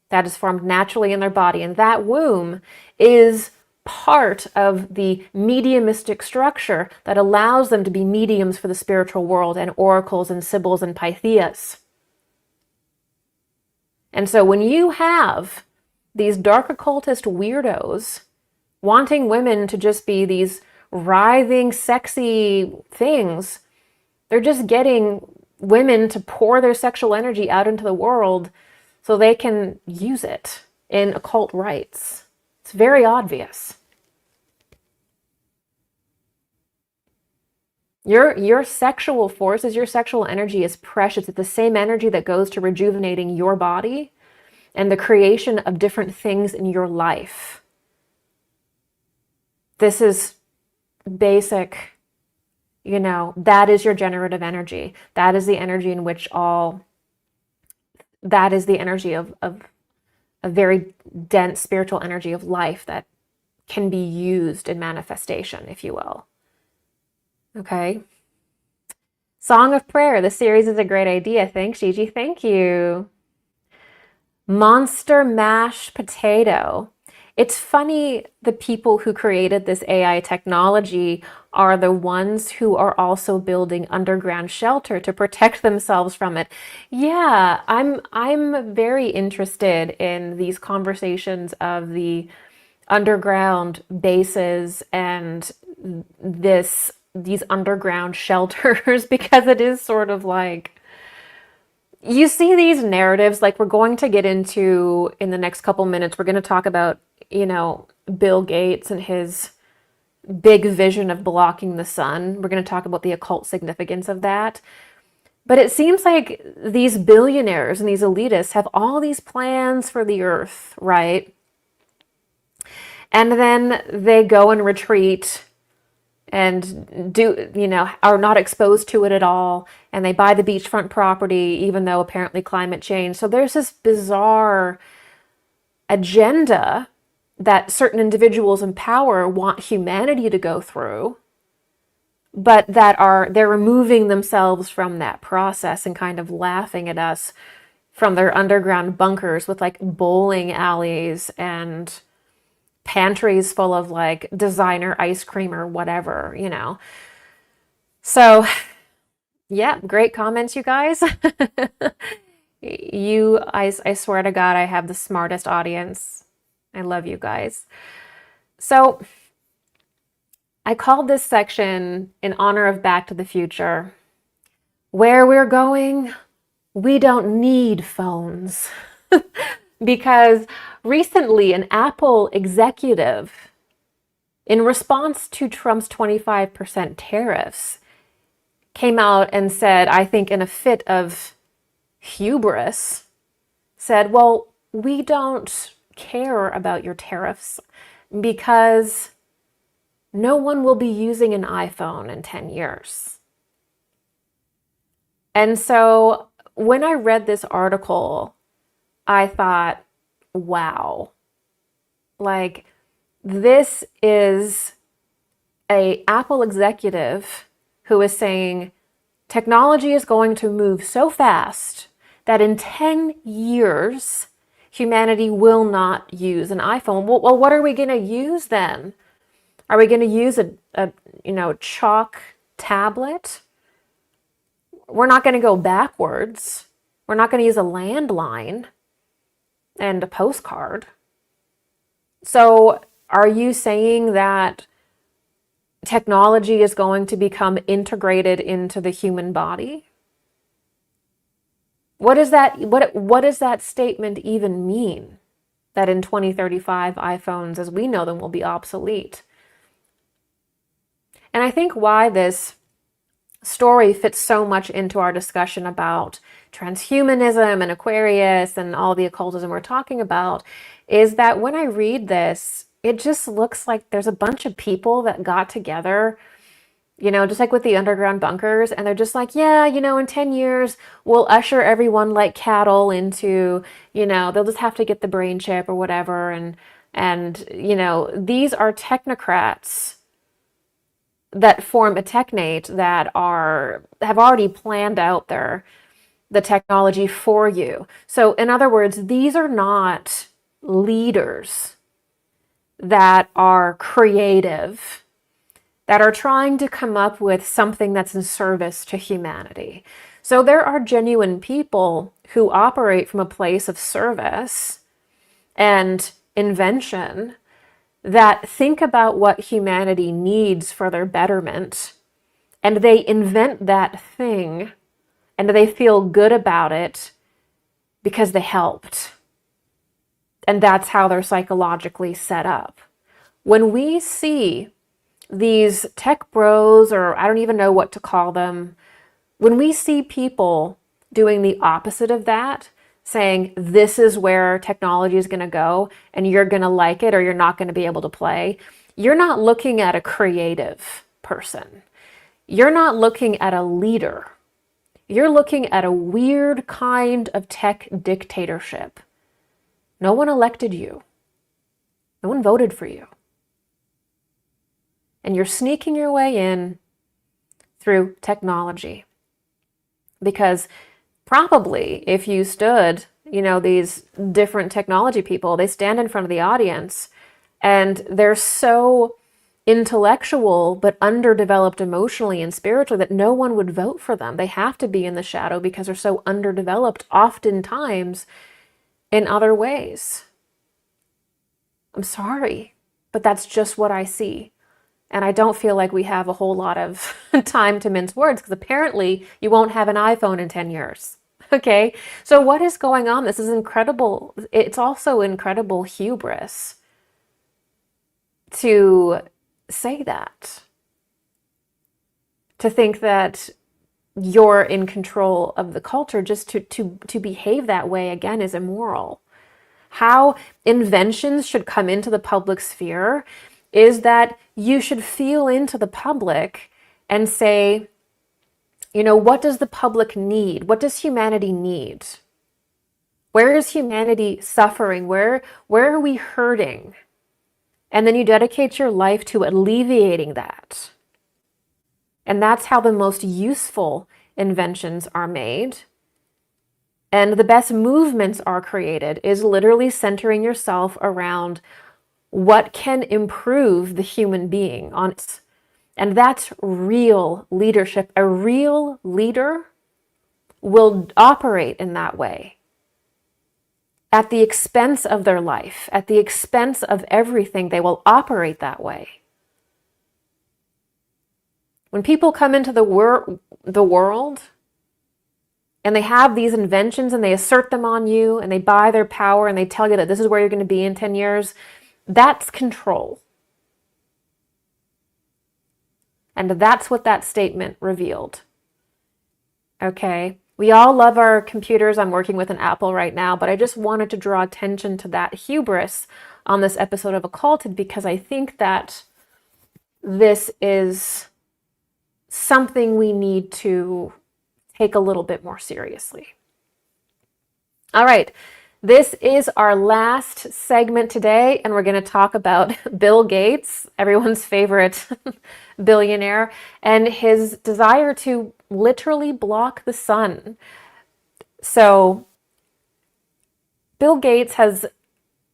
that is formed naturally in their body, and that womb is part of the mediumistic structure that allows them to be mediums for the spiritual world and oracles and sibyls and pythias. And so when you have these dark occultist weirdos wanting women to just be these writhing, sexy things, they're just getting women to pour their sexual energy out into the world so they can use it in occult rites. It's very obvious. Your sexual forces, your sexual energy is precious. It's the same energy that goes to rejuvenating your body and the creation of different things in your life. This is basic, that is your generative energy. That is the energy in which that is the energy of a very dense spiritual energy of life that can be used in manifestation, if you will. Okay. Song of Prayer. The series is a great idea. Thanks, Gigi. Thank you. Monster Mashed Potato. It's funny, the people who created this AI technology are the ones who are also building underground shelter to protect themselves from it. Yeah, I'm very interested in these conversations of the underground bases and these underground shelters because it is sort of like you see these narratives like we're going to get into in the next couple minutes. We're going to talk about, Bill Gates and his big vision of blocking the sun. We're going to talk about the occult significance of that. But it seems like these billionaires and these elitists have all these plans for the earth, right? And then they go and retreat and are not exposed to it at all. And they buy the beachfront property, even though apparently climate change. So there's this bizarre agenda that certain individuals in power want humanity to go through, but they're removing themselves from that process and kind of laughing at us from their underground bunkers with like bowling alleys and pantries full of like designer ice cream or whatever, So, yeah, great comments, you guys. I swear to God, I have the smartest audience. I love you guys. So, I called this section in honor of Back to the Future. Where we're going, we don't need phones. Because recently an Apple executive, in response to Trump's 25% tariffs, came out and said, I think in a fit of hubris, said, well, we don't care about your tariffs because no one will be using an iPhone in 10 years. And so when I read this article, I thought, wow, like this is a Apple executive who is saying technology is going to move so fast that in 10 years, humanity will not use an iPhone. Well, what are we going to use then? Are we going to use a chalk tablet? We're not going to go backwards. We're not going to use a landline and a postcard. So are you saying that technology is going to become integrated into the human body? What does that statement even mean? That in 2035 iPhones as we know them will be obsolete. And I think why this story fits so much into our discussion about transhumanism and Aquarius and all the occultism we're talking about is that when I read this, it just looks like there's a bunch of people that got together, just like with the underground bunkers, and they're just like, yeah, in 10 years, we'll usher everyone like cattle into, they'll just have to get the brain chip or whatever. And these are technocrats that form a technate that have already planned out the technology for you. So in other words, these are not leaders that are creative, that are trying to come up with something that's in service to humanity. So there are genuine people who operate from a place of service and invention that think about what humanity needs for their betterment, and they invent that thing, and they feel good about it because they helped. And that's how they're psychologically set up. When we see these tech bros, or I don't even know what to call them, when we see people doing the opposite of that, saying this is where technology is going to go and you're going to like it or you're not going to be able to play, you're not looking at a creative person. You're not looking at a leader. You're looking at a weird kind of tech dictatorship. No one elected you. No one voted for you. And you're sneaking your way in through technology. Because probably if you stood, these different technology people, they stand in front of the audience and they're so intellectual but underdeveloped emotionally and spiritually that no one would vote for them. They have to be in the shadow because they're so underdeveloped oftentimes in other ways. I'm sorry. but that's just what I see. And I don't feel like we have a whole lot of time to mince words because apparently you won't have an iPhone in 10 years. Okay, so what is going on? This is incredible. It's also incredible hubris to say that, to think that you're in control of the culture. Just to behave that way again is immoral. How inventions should come into the public sphere is that you should feel into the public and say, you know, what does the public need? What does humanity need? Where is humanity suffering? Where are we hurting? And then you dedicate your life to alleviating that. And that's how the most useful inventions are made. And the best movements are created, is literally centering yourself around what can improve the human being on it. And that's real leadership. A real leader will operate in that way, at the expense of their life, at the expense of everything. They will operate that way. When people come into the world and they have these inventions and they assert them on you and they buy their power and they tell you that this is where you're going to be in 10 years, that's control. And that's what that statement revealed. Okay? We all love our computers. I'm working with an Apple right now, but I just wanted to draw attention to that hubris on this episode of Occulted because I think that this is something we need to take a little bit more seriously. All right. This is our last segment today, and we're going to talk about Bill Gates, everyone's favorite billionaire, and his desire to literally block the sun. So, Bill Gates has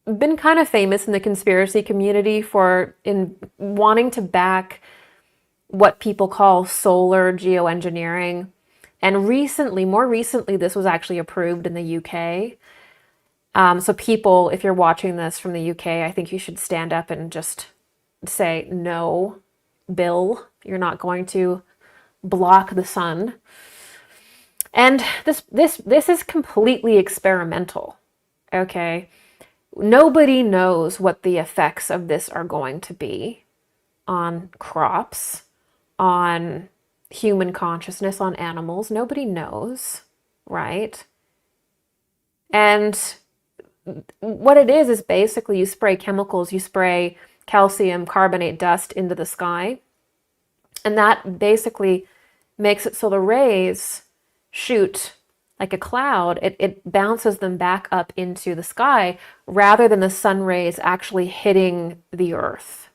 been kind of famous in the conspiracy community for wanting to back what people call solar geoengineering. And more recently, this was actually approved in the UK. So people, if you're watching this from the UK, I think you should stand up and just say, no, Bill, you're not going to block the sun. And this is completely experimental, okay? Nobody knows what the effects of this are going to be on crops, on human consciousness, on animals. Nobody knows, right? And what it is basically you spray chemicals, you spray calcium carbonate dust into the sky, and that basically makes it so the rays shoot like a cloud. It bounces them back up into the sky rather than the sun rays actually hitting the earth.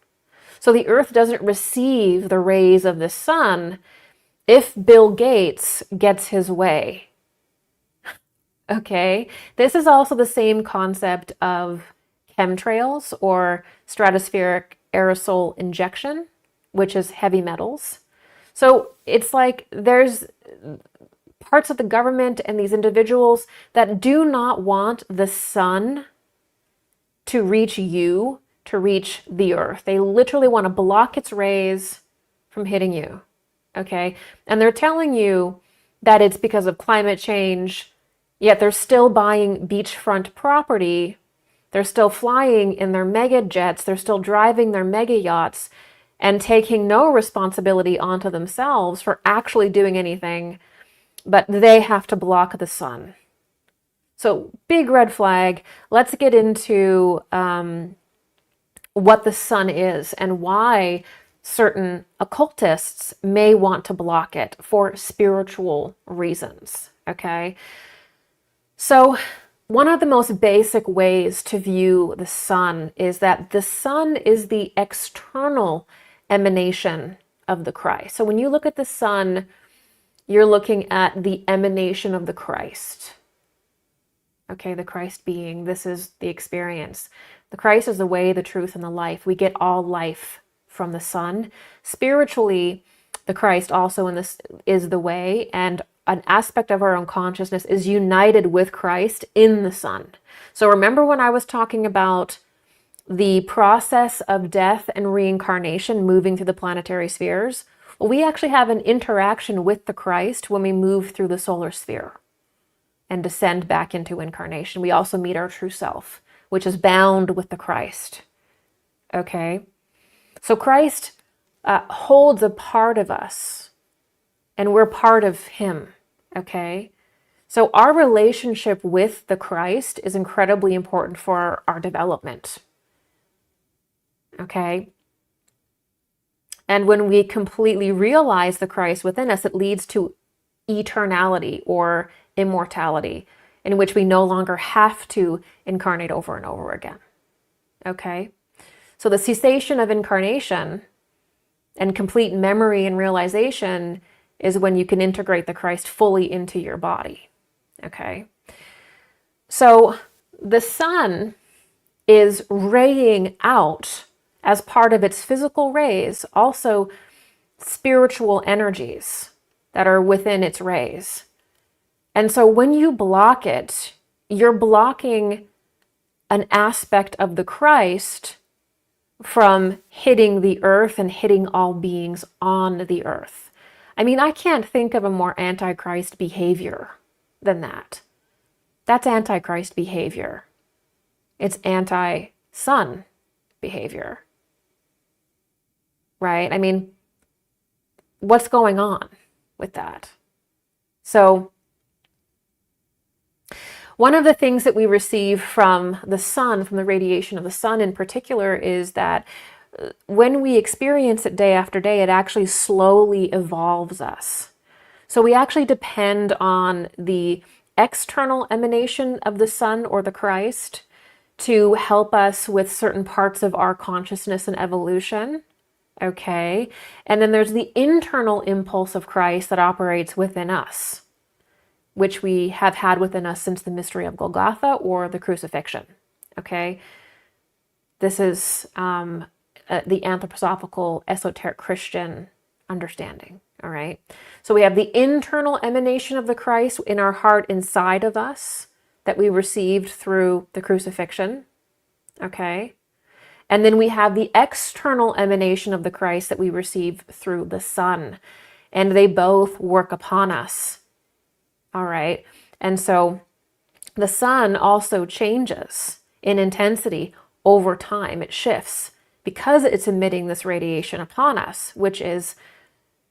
So the earth doesn't receive the rays of the sun if Bill Gates gets his way. Okay, this is also the same concept of chemtrails or stratospheric aerosol injection, which is heavy metals. So it's like there's parts of the government and these individuals that do not want the sun to reach you, to reach the earth. They literally want to block its rays from hitting you. Okay, and they're telling you that it's because of climate change. Yet they're still buying beachfront property. They're still flying in their mega jets. They're still driving their mega yachts and taking no responsibility onto themselves for actually doing anything, but they have to block the sun. So big red flag. Let's get into what the sun is and why certain occultists may want to block it for spiritual reasons, okay? So one of the most basic ways to view the sun is that the sun is the external emanation of the Christ. So when you look at the sun, you're looking at the emanation of the Christ. Okay, the Christ being, this is the experience. The Christ is the way, the truth, and the life. We get all life from the sun. Spiritually, the Christ also in this is the way, and an aspect of our own consciousness is united with Christ in the sun. So remember when I was talking about the process of death and reincarnation moving through the planetary spheres, well, we actually have an interaction with the Christ when we move through the solar sphere and descend back into incarnation. We also meet our true self, which is bound with the Christ. Okay? So Christ holds a part of us, and we're part of him. Okay? So our relationship with the Christ is incredibly important for our development. Okay? And when we completely realize the Christ within us, it leads to eternality or immortality, in which we no longer have to incarnate over and over again. Okay? So the cessation of incarnation and complete memory and realization is when you can integrate the Christ fully into your body. Okay? So the sun is raying out, as part of its physical rays, also spiritual energies that are within its rays. And so when you block it, you're blocking an aspect of the Christ from hitting the earth and hitting all beings on the earth. I mean, I can't think of a more antichrist behavior than that. That's antichrist behavior. It's anti-sun behavior. Right? I mean, what's going on with that? So, one of the things that we receive from the sun, from the radiation of the sun in particular, is that when we experience it day after day, it actually slowly evolves us. So we actually depend on the external emanation of the sun or the Christ to help us with certain parts of our consciousness and evolution. Okay? And then there's the internal impulse of Christ that operates within us, which we have had within us since the mystery of Golgotha or the crucifixion. Okay? This is the anthroposophical, esoteric Christian understanding. All right? So we have the internal emanation of the Christ in our heart inside of us that we received through the crucifixion. Okay? And then we have the external emanation of the Christ that we receive through the sun. And they both work upon us. All right. And so the sun also changes in intensity over time. It shifts because it's emitting this radiation upon us, which is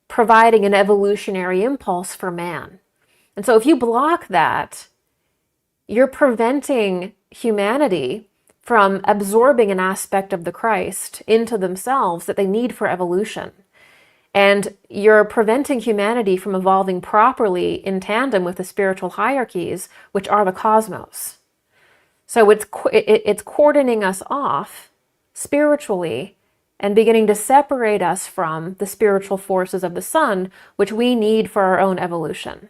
providing an evolutionary impulse for man. And so if you block that, you're preventing humanity from absorbing an aspect of the Christ into themselves that they need for evolution. And you're preventing humanity from evolving properly in tandem with the spiritual hierarchies, which are the cosmos. So it's cordoning us off spiritually and beginning to separate us from the spiritual forces of the sun, which we need for our own evolution.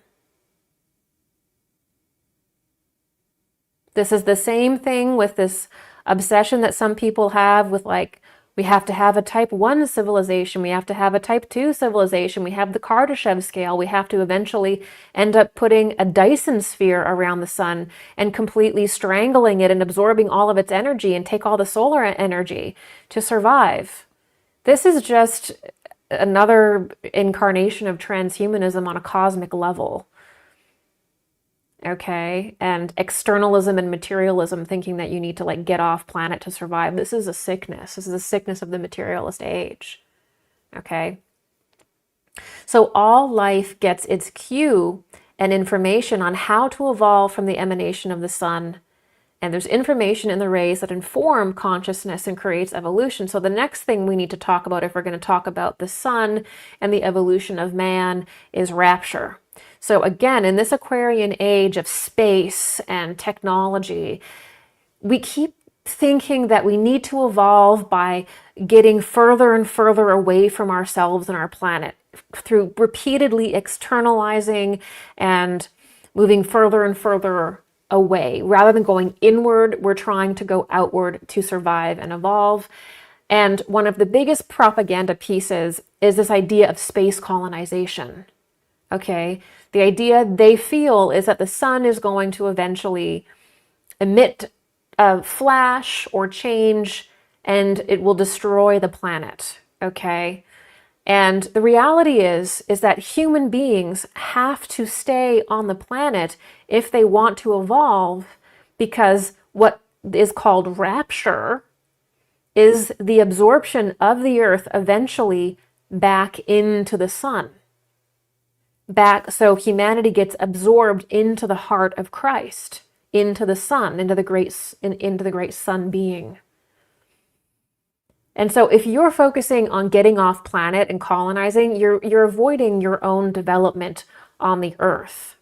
This is the same thing with this obsession that some people have with, like, we have to have a type 1 civilization, we have to have a type 2 civilization, we have the Kardashev scale, we have to eventually end up putting a Dyson sphere around the sun and completely strangling it and absorbing all of its energy and take all the solar energy to survive. This is just another incarnation of transhumanism on a cosmic level. Okay, and externalism and materialism, thinking that you need to, like, get off planet to survive. This is a sickness. This is a sickness of the materialist age. Okay, so all life gets its cue and information on how to evolve from the emanation of the sun, and there's information in the rays that inform consciousness and creates evolution. So the next thing we need to talk about, if we're going to talk about the sun and the evolution of man, is rapture. So again, in this Aquarian age of space and technology, we keep thinking that we need to evolve by getting further and further away from ourselves and our planet through repeatedly externalizing and moving further and further away. Rather than going inward, we're trying to go outward to survive and evolve. And one of the biggest propaganda pieces is this idea of space colonization. Okay, the idea they feel is that the sun is going to eventually emit flash or change, and it will destroy the planet, okay? And the reality is that human beings have to stay on the planet if they want to evolve, because what is called rapture is the absorption of the earth eventually back into the sun. Back, so humanity gets absorbed into the heart of Christ, into the sun, into the great sun being. And so if you're focusing on getting off planet and colonizing, you're avoiding your own development on the earth.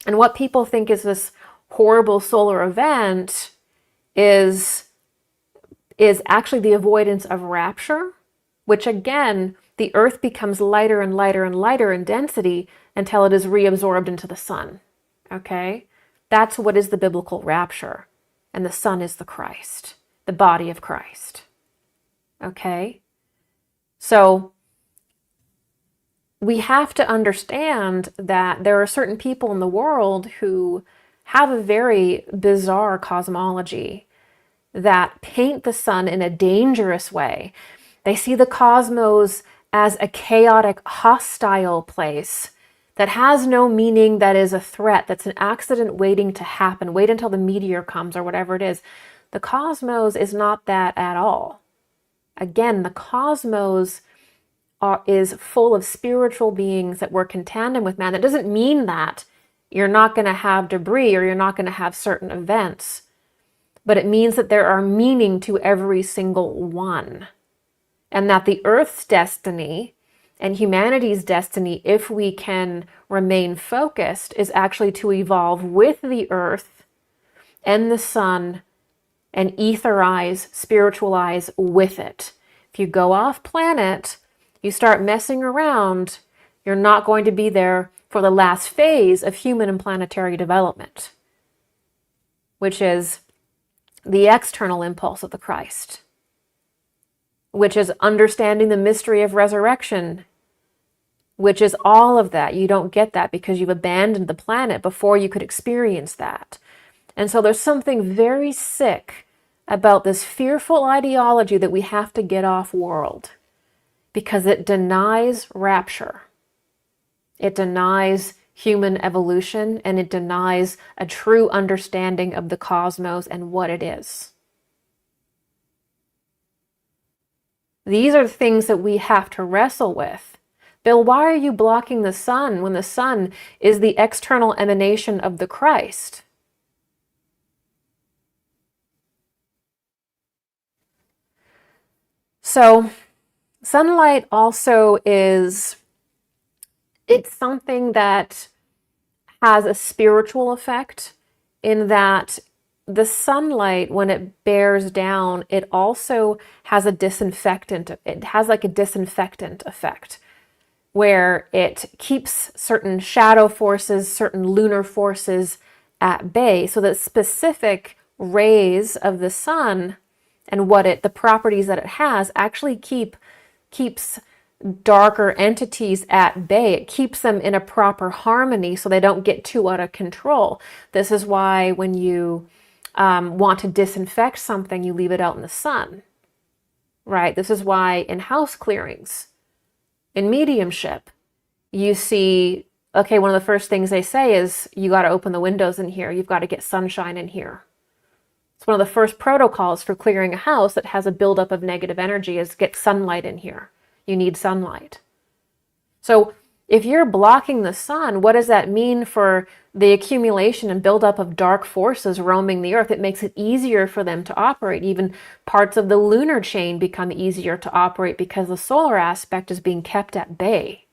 And what people think is this horrible solar event is actually the avoidance of rapture, which again, the earth becomes lighter and lighter and lighter in density until it is reabsorbed into the sun. Okay? That's what is the biblical rapture. And the sun is the Christ, the body of Christ. Okay? So we have to understand that there are certain people in the world who have a very bizarre cosmology that paint the sun in a dangerous way. They see the cosmos as a chaotic, hostile place that has no meaning, that is a threat, that's an accident waiting to happen. Wait until the meteor comes or whatever it is. The cosmos is not that at all. Again, the cosmos is full of spiritual beings that work in tandem with man. That doesn't mean that you're not going to have debris or you're not going to have certain events, but it means that there are meaning to every single one. And that the Earth's destiny and humanity's destiny, if we can remain focused, is actually to evolve with the Earth and the sun and etherize, spiritualize with it. If you go off planet, you start messing around, you're not going to be there for the last phase of human and planetary development, which is the external impulse of the Christ, which is understanding the mystery of resurrection, which is all of that. You don't get that because you've abandoned the planet before you could experience that. And so there's something very sick about this fearful ideology that we have to get off world, because it denies rapture. It denies human evolution, and it denies a true understanding of the cosmos and what it is. These are things that we have to wrestle with. Bill, why are you blocking the sun when the sun is the external emanation of the Christ? So, sunlight also it's something that has a spiritual effect, in that the sunlight, when it bears down, it also has a disinfectant. It has like a disinfectant effect, where it keeps certain shadow forces, certain lunar forces at bay, so that specific rays of the sun and the properties that it has actually keeps darker entities at bay. It keeps them in a proper harmony so they don't get too out of control. This is why when you want to disinfect something, you leave it out in the sun, right? This is why in house clearings, in mediumship, you see, okay, one of the first things they say is you got to open the windows in here. You've got to get sunshine in here. It's one of the first protocols for clearing a house that has a buildup of negative energy is get sunlight in here. You need sunlight. So if you're blocking the sun, what does that mean for the accumulation and buildup of dark forces roaming the earth? It makes it easier for them to operate. Even parts of the lunar chain become easier to operate because the solar aspect is being kept at bay.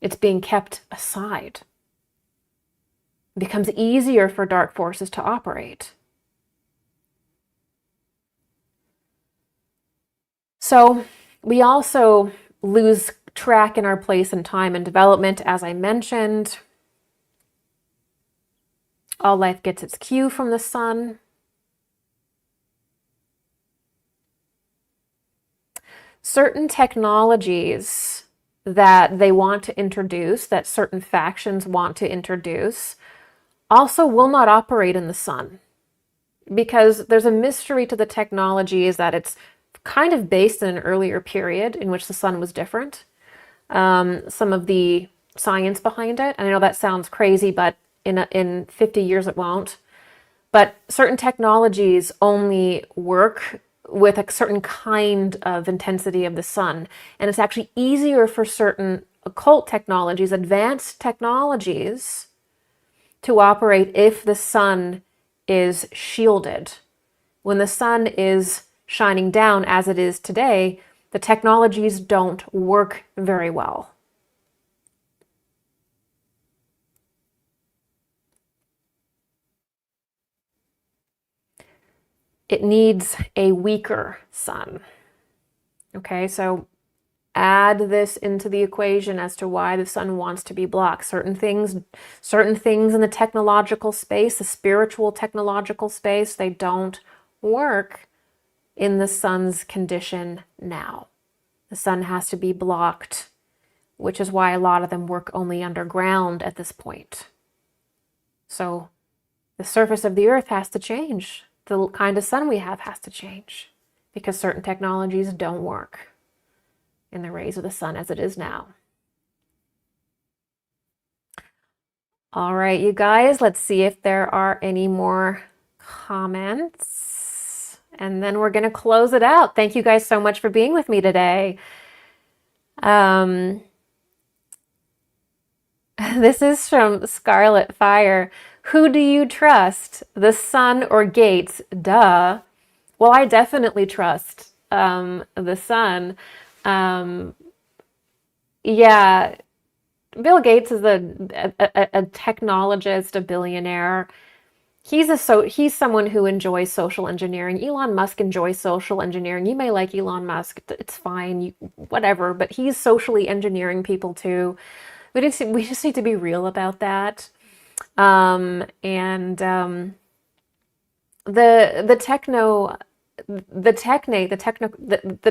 It's being kept aside. It becomes easier for dark forces to operate. So we also lose track in our place and time and development, as I mentioned. All life gets its cue from the sun. Certain technologies that they want to introduce, that certain factions want to introduce, also will not operate in the sun. because there's a mystery to the technology, is that it's kind of based in an earlier period in which the sun was different. Some of the science behind it, and I know that sounds crazy, but in 50 years it won't. But certain technologies only work with a certain kind of intensity of the sun. And it's actually easier for certain occult technologies, advanced technologies, to operate if the sun is shielded. When the sun is shining down, as it is today, the technologies don't work very well. It needs a weaker sun. Okay, so add this into the equation as to why the sun wants to be blocked. Certain things in the technological space, the spiritual technological space, they don't work in the sun's condition now. The sun has to be blocked, which is why a lot of them work only underground at this point. So the surface of the earth has to change. The kind of sun we have has to change because certain technologies don't work in the rays of the sun as it is now. All right, you guys, let's see if there are any more comments. And then we're going to close it out. Thank you guys so much for being with me today. This is from Scarlet Fire. Who do you trust, the sun or Gates? Duh. Well, I definitely trust the sun. Yeah, Bill Gates is a technologist, a billionaire. He's someone who enjoys social engineering. Elon Musk enjoys social engineering. You may like Elon Musk, it's fine, whatever, but he's socially engineering people too. We just need to be real about that. The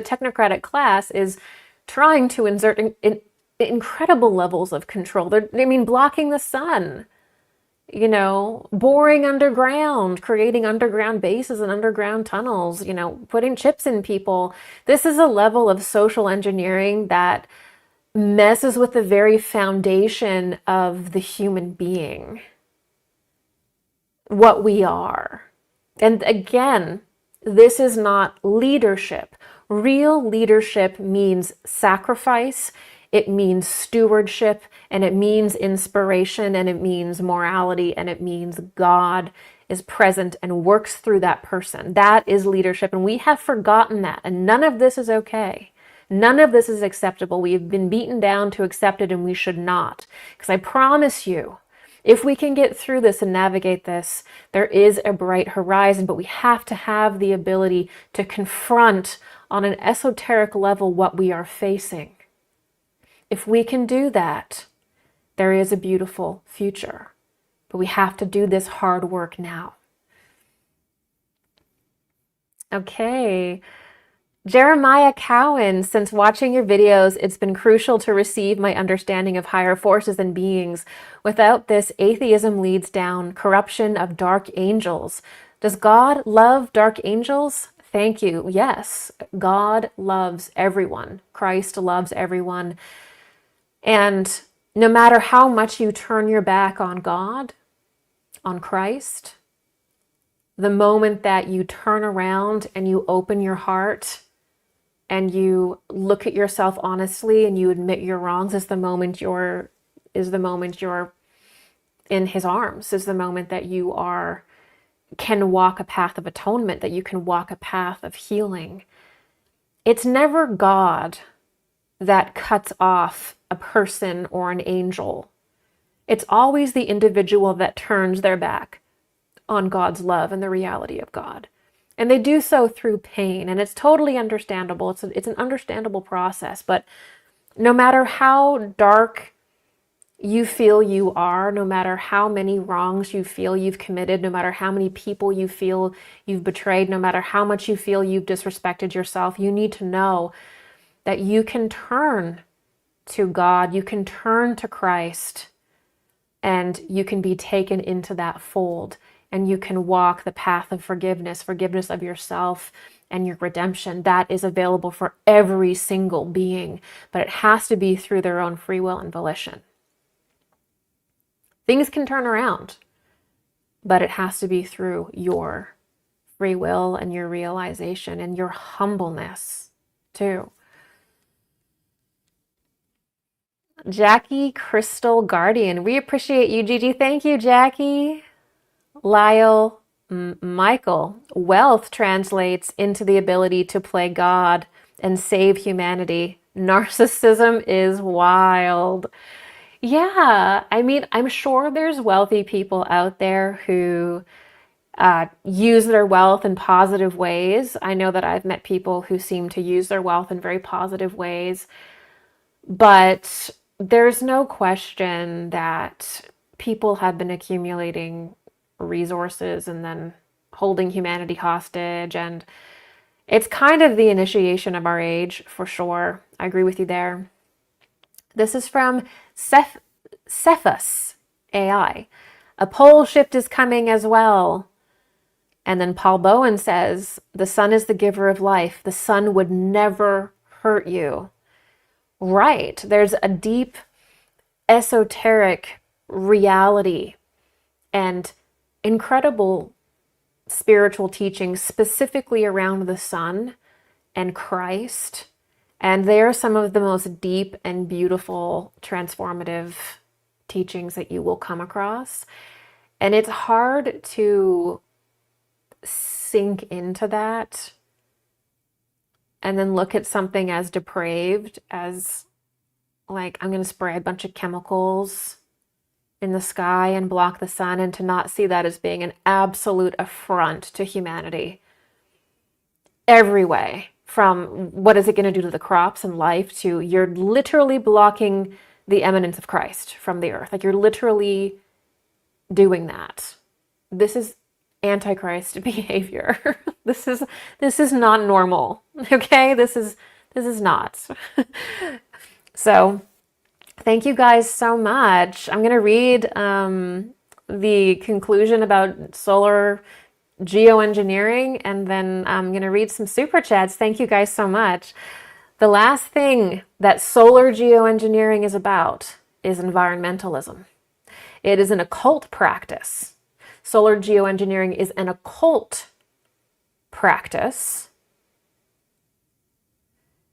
technocratic class is trying to insert incredible levels of control. Blocking the sun, boring underground, creating underground bases and underground tunnels, putting chips in people. This is a level of social engineering that messes with the very foundation of the human being, what we are. And again, this is not leadership. Real leadership means sacrifice, it means stewardship, and it means inspiration, and it means morality, and it means God is present and works through that person. That is leadership, and we have forgotten that, and none of this is okay. None of this is acceptable. We've been beaten down to accept it, and we should not. Because I promise you, if we can get through this and navigate this, there is a bright horizon, but we have to have the ability to confront on an esoteric level what we are facing. If we can do that, there is a beautiful future. But we have to do this hard work now. Okay. Jeremiah Cowan, since watching your videos, it's been crucial to receive my understanding of higher forces and beings. Without this, atheism leads down corruption of dark angels. Does God love dark angels? Thank you. Yes, God loves everyone. Christ loves everyone. And no matter how much you turn your back on God, on Christ, the moment that you turn around and you open your heart and you look at yourself honestly and you admit your wrongs, is the moment you're in his arms, is the moment that you can walk a path of atonement, that you can walk a path of healing. It's never God that cuts off a person or an angel. It's always the individual that turns their back on God's love and the reality of God. And they do so through pain, and it's totally understandable. It's an understandable process, but no matter how dark you feel you are, no matter how many wrongs you feel you've committed, no matter how many people you feel you've betrayed, no matter how much you feel you've disrespected yourself, you need to know that you can turn to God, you can turn to Christ, and you can be taken into that fold. and you can walk the path of forgiveness, forgiveness of yourself and your redemption. That is available for every single being, but it has to be through their own free will and volition. Things can turn around, but it has to be through your free will and your realization and your humbleness too. Jackie Crystal Guardian, we appreciate you, Gigi. Thank you, Jackie. Lyle Michael, wealth translates into the ability to play God and save humanity. Narcissism is wild. Yeah, I mean, I'm sure there's wealthy people out there who use their wealth in positive ways. I know that I've met people who seem to use their wealth in very positive ways, but there's no question that people have been accumulating resources and then holding humanity hostage. And it's kind of the initiation of our age, for sure. I agree with you there. This is from Cephas AI. A pole shift is coming as well. And then Paul Bowen says, the sun is the giver of life. The sun would never hurt you. Right. There's a deep esoteric reality and incredible spiritual teachings specifically around the sun and Christ. And they are some of the most deep and beautiful transformative teachings that you will come across. And it's hard to sink into that and then look at something as depraved as, like, I'm going to spray a bunch of chemicals in the sky and block the sun, and to not see that as being an absolute affront to humanity every way. From what is it going to do to the crops and life, to you're literally blocking the eminence of Christ from the earth. Like, you're literally doing that. This is antichrist behavior. This is not normal. Okay? This is not. So thank you guys so much. I'm going to read the conclusion about solar geoengineering, and then I'm going to read some super chats. Thank you guys so much. The last thing that solar geoengineering is about is environmentalism. It is an occult practice. Solar geoengineering is an occult practice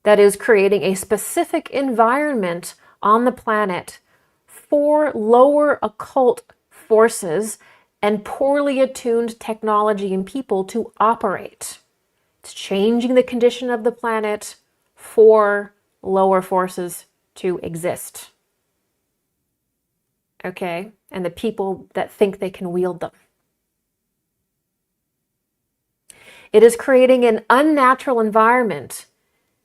that is creating a specific environment on the planet for lower occult forces and poorly attuned technology and people to operate. It's changing the condition of the planet for lower forces to exist. Okay? And the people that think they can wield them. It is creating an unnatural environment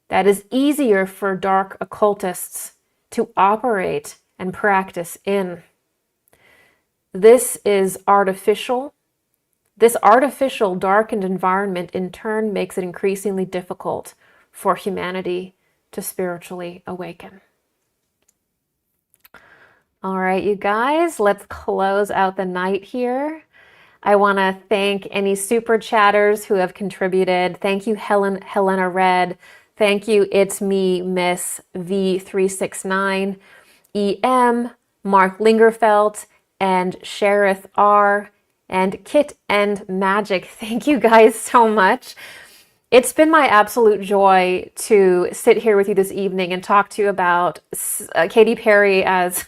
that is easier for dark occultists to operate and practice in. This is artificial. This artificial darkened environment in turn makes it increasingly difficult for humanity to spiritually awaken. All right, you guys, let's close out the night here. I want to thank any super chatters who have contributed. Thank you, Helena Red. Thank you, It's Me, Miss V369, EM, Mark Lingerfeld, and Sheriff R, and Kit and Magic. Thank you guys so much. It's been my absolute joy to sit here with you this evening and talk to you about Katy Perry as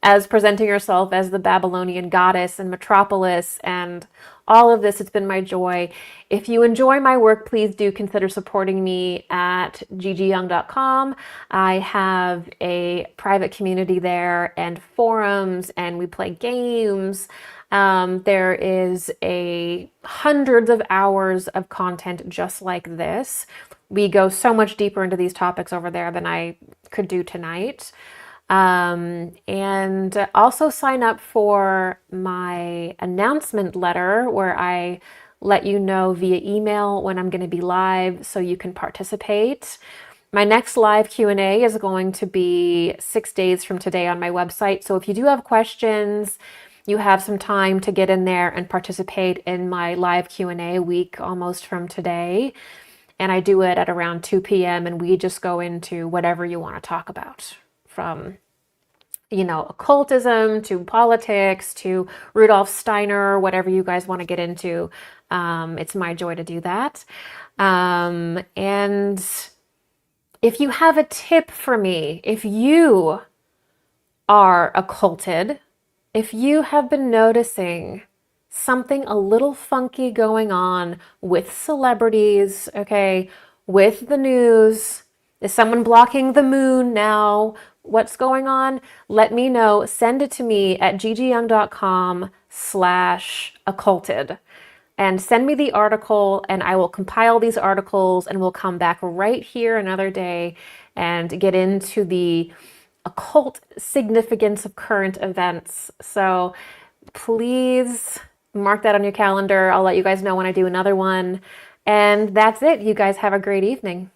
as presenting herself as the Babylonian goddess and metropolis and all of this. It's been my joy. If you enjoy my work, please do consider supporting me at gigiyoung.com. I have a private community there and forums, and we play games. There is hundreds of hours of content just like this. We go so much deeper into these topics over there than I could do tonight. And also sign up for my announcement letter where I let you know via email when I'm going to be live so you can participate. My next live Q&A is going to be 6 days from today on my website. So if you do have questions, you have some time to get in there and participate in my live Q&A week almost from today. And I do it at around 2 p.m. and we just go into whatever you want to talk about, from occultism to politics to Rudolf Steiner, whatever you guys want to get into. It's my joy to do that. And if you have a tip for me, if you are occulted, if you have been noticing something a little funky going on with celebrities, okay, with the news, is someone blocking the moon now? What's going on? Let me know. Send it to me at gigiyoung.com/occulted. And send me the article, and I will compile these articles, and we'll come back right here another day and get into the occult significance of current events. So please mark that on your calendar. I'll let you guys know when I do another one. And that's it. You guys have a great evening.